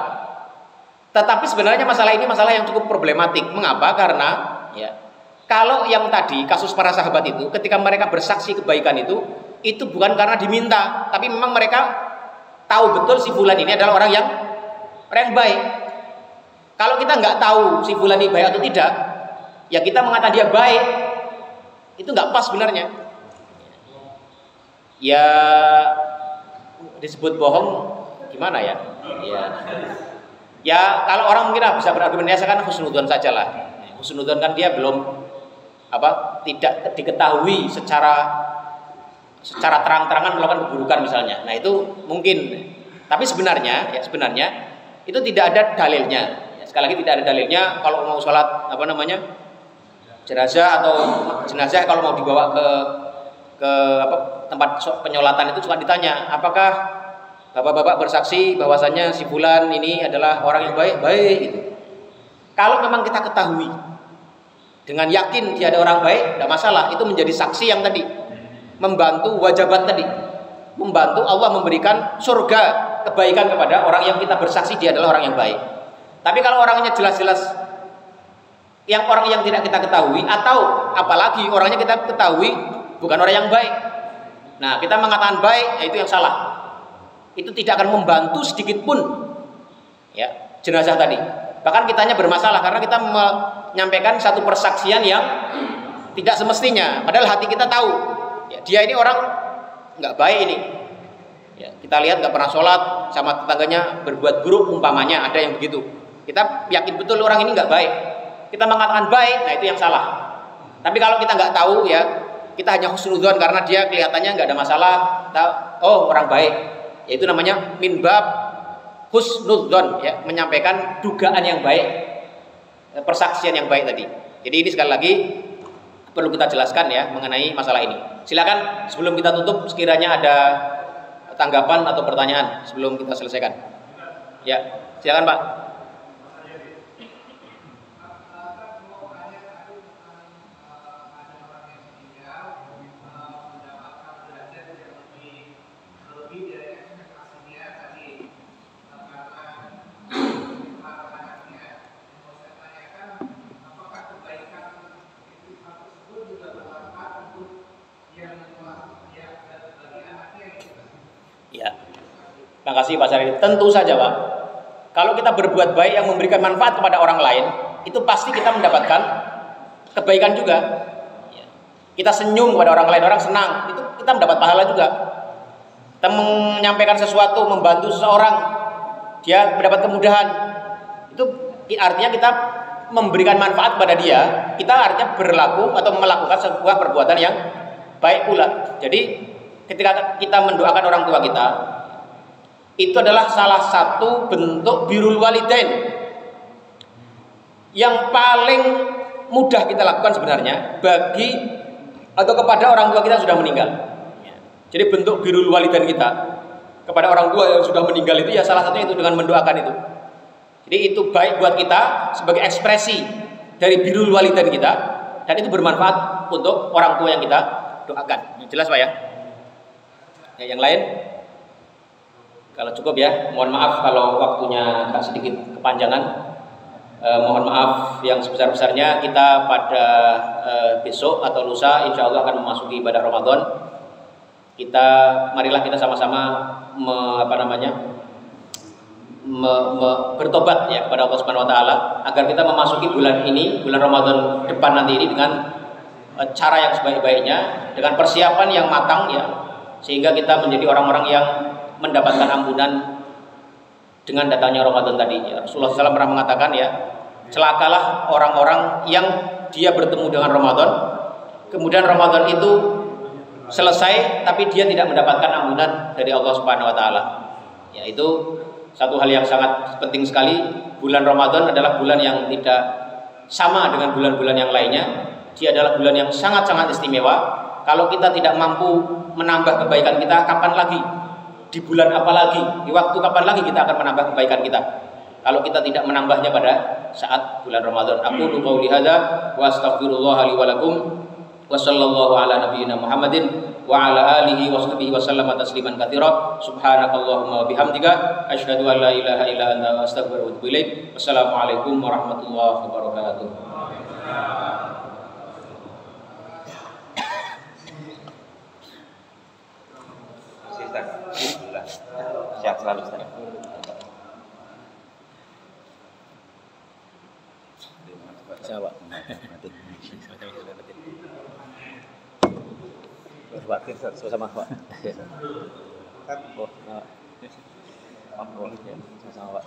Tetapi sebenarnya masalah ini masalah yang cukup problematik. Mengapa? Karena ya, kalau yang tadi kasus para sahabat itu, ketika mereka bersaksi kebaikan itu bukan karena diminta, tapi memang mereka tahu betul si fulan ini adalah orang yang baik. Kalau kita nggak tahu si fulan ini baik atau tidak, ya kita mengatakan dia baik, itu nggak pas sebenarnya. Ya disebut bohong gimana ya? Ya kalau orang mungkin bisa berargumentasi kan husnudzon saja lah. Husnudzon kan dia belum tidak diketahui secara terang-terangan melakukan keburukan misalnya. Nah itu mungkin. Tapi sebenarnya itu tidak ada dalilnya. Ya, sekali lagi tidak ada dalilnya. Kalau mau sholat jenazah kalau mau dibawa ke tempat penyolatan itu suka ditanya, apakah bapak-bapak bersaksi bahwasannya si fulan ini adalah orang yang baik gitu. Kalau memang kita ketahui dengan yakin dia ada orang baik, tidak masalah. Itu menjadi saksi yang tadi membantu wajibat tadi, membantu Allah memberikan surga kebaikan kepada orang yang kita bersaksi dia adalah orang yang baik. Tapi kalau orangnya jelas-jelas orang yang tidak kita ketahui, atau apalagi orangnya kita ketahui bukan orang yang baik, nah kita mengatakan baik, ya itu yang salah. Itu tidak akan membantu sedikit pun ya jenazah tadi. Bahkan kitanya bermasalah karena kita menyampaikan satu persaksian yang tidak semestinya. Padahal hati kita tahu ya, dia ini orang nggak baik ini. Ya, kita lihat nggak pernah sholat, sama tetangganya berbuat buruk umpamanya, ada yang begitu. Kita yakin betul orang ini nggak baik. Kita mengatakan baik, nah itu yang salah. Tapi kalau kita nggak tahu ya, kita hanya husnudzon karena dia kelihatannya nggak ada masalah. Oh orang baik. Yaitu namanya min bab husnudzon ya, menyampaikan dugaan yang baik, persaksian yang baik tadi. Jadi ini sekali lagi perlu kita jelaskan ya mengenai masalah ini. Silakan sebelum kita tutup sekiranya ada tanggapan atau pertanyaan sebelum kita selesaikan. Ya, silakan Pak. Terima kasih Pak Syarif. Tentu saja Pak, kalau kita berbuat baik yang memberikan manfaat kepada orang lain, itu pasti kita mendapatkan kebaikan juga. Kita senyum kepada orang lain, orang senang, itu kita mendapat pahala juga. Kita menyampaikan sesuatu, membantu seseorang, dia mendapat kemudahan, itu artinya kita memberikan manfaat kepada dia. Kita artinya berlaku atau melakukan sebuah perbuatan yang baik pula. Jadi ketika kita mendoakan orang tua kita, itu adalah salah satu bentuk birrul walidain yang paling mudah kita lakukan sebenarnya bagi atau kepada orang tua kita yang sudah meninggal. Jadi bentuk birrul walidain kita kepada orang tua yang sudah meninggal itu ya salah satunya itu dengan mendoakan itu. Jadi itu baik buat kita sebagai ekspresi dari birrul walidain kita, dan itu bermanfaat untuk orang tua yang kita doakan. Jelas Pak ya? Ya, yang lain? Kalau cukup ya, mohon maaf kalau waktunya agak sedikit kepanjangan. Mohon maaf yang sebesar-besarnya. Kita pada besok atau lusa insya Allah akan memasuki ibadah Ramadan. Marilah kita sama-sama bertobat ya kepada Allah Subhanahu Wa Taala agar kita memasuki bulan ini, bulan Ramadan depan nanti ini dengan cara yang sebaik-baiknya, dengan persiapan yang matang ya, sehingga kita menjadi orang-orang yang mendapatkan ampunan dengan datangnya Ramadan tadi. Ya, Rasulullah SAW pernah mengatakan ya, celakalah orang-orang yang dia bertemu dengan Ramadan, kemudian Ramadan itu selesai tapi dia tidak mendapatkan ampunan dari Allah Subhanahu Wa Taala. Ya, itu satu hal yang sangat penting sekali. Bulan Ramadan adalah bulan yang tidak sama dengan bulan-bulan yang lainnya. Dia adalah bulan yang sangat-sangat istimewa. Kalau kita tidak mampu menambah kebaikan kita, kapan lagi? Di bulan apa lagi? Di waktu kapan lagi kita akan menambah kebaikan kita? Kalau kita tidak menambahnya pada saat bulan Ramadan. Aku qauli hadza wa astaghfirullah li wa lakum Wa sallallahu ala nabiyyina Muhammadin wa ala alihi wa sahbihi wa sallama tasliman katsira. Subhanakallahumma wa bihamdika asyhadu an la ilaha illa anta astaghfiruka wa atubu ilaik. Wassalamualaikum warahmatullahi wabarakatuh. Sehat selalu Ustaz. Siapa? Sama Pak. Oh, sama Pak.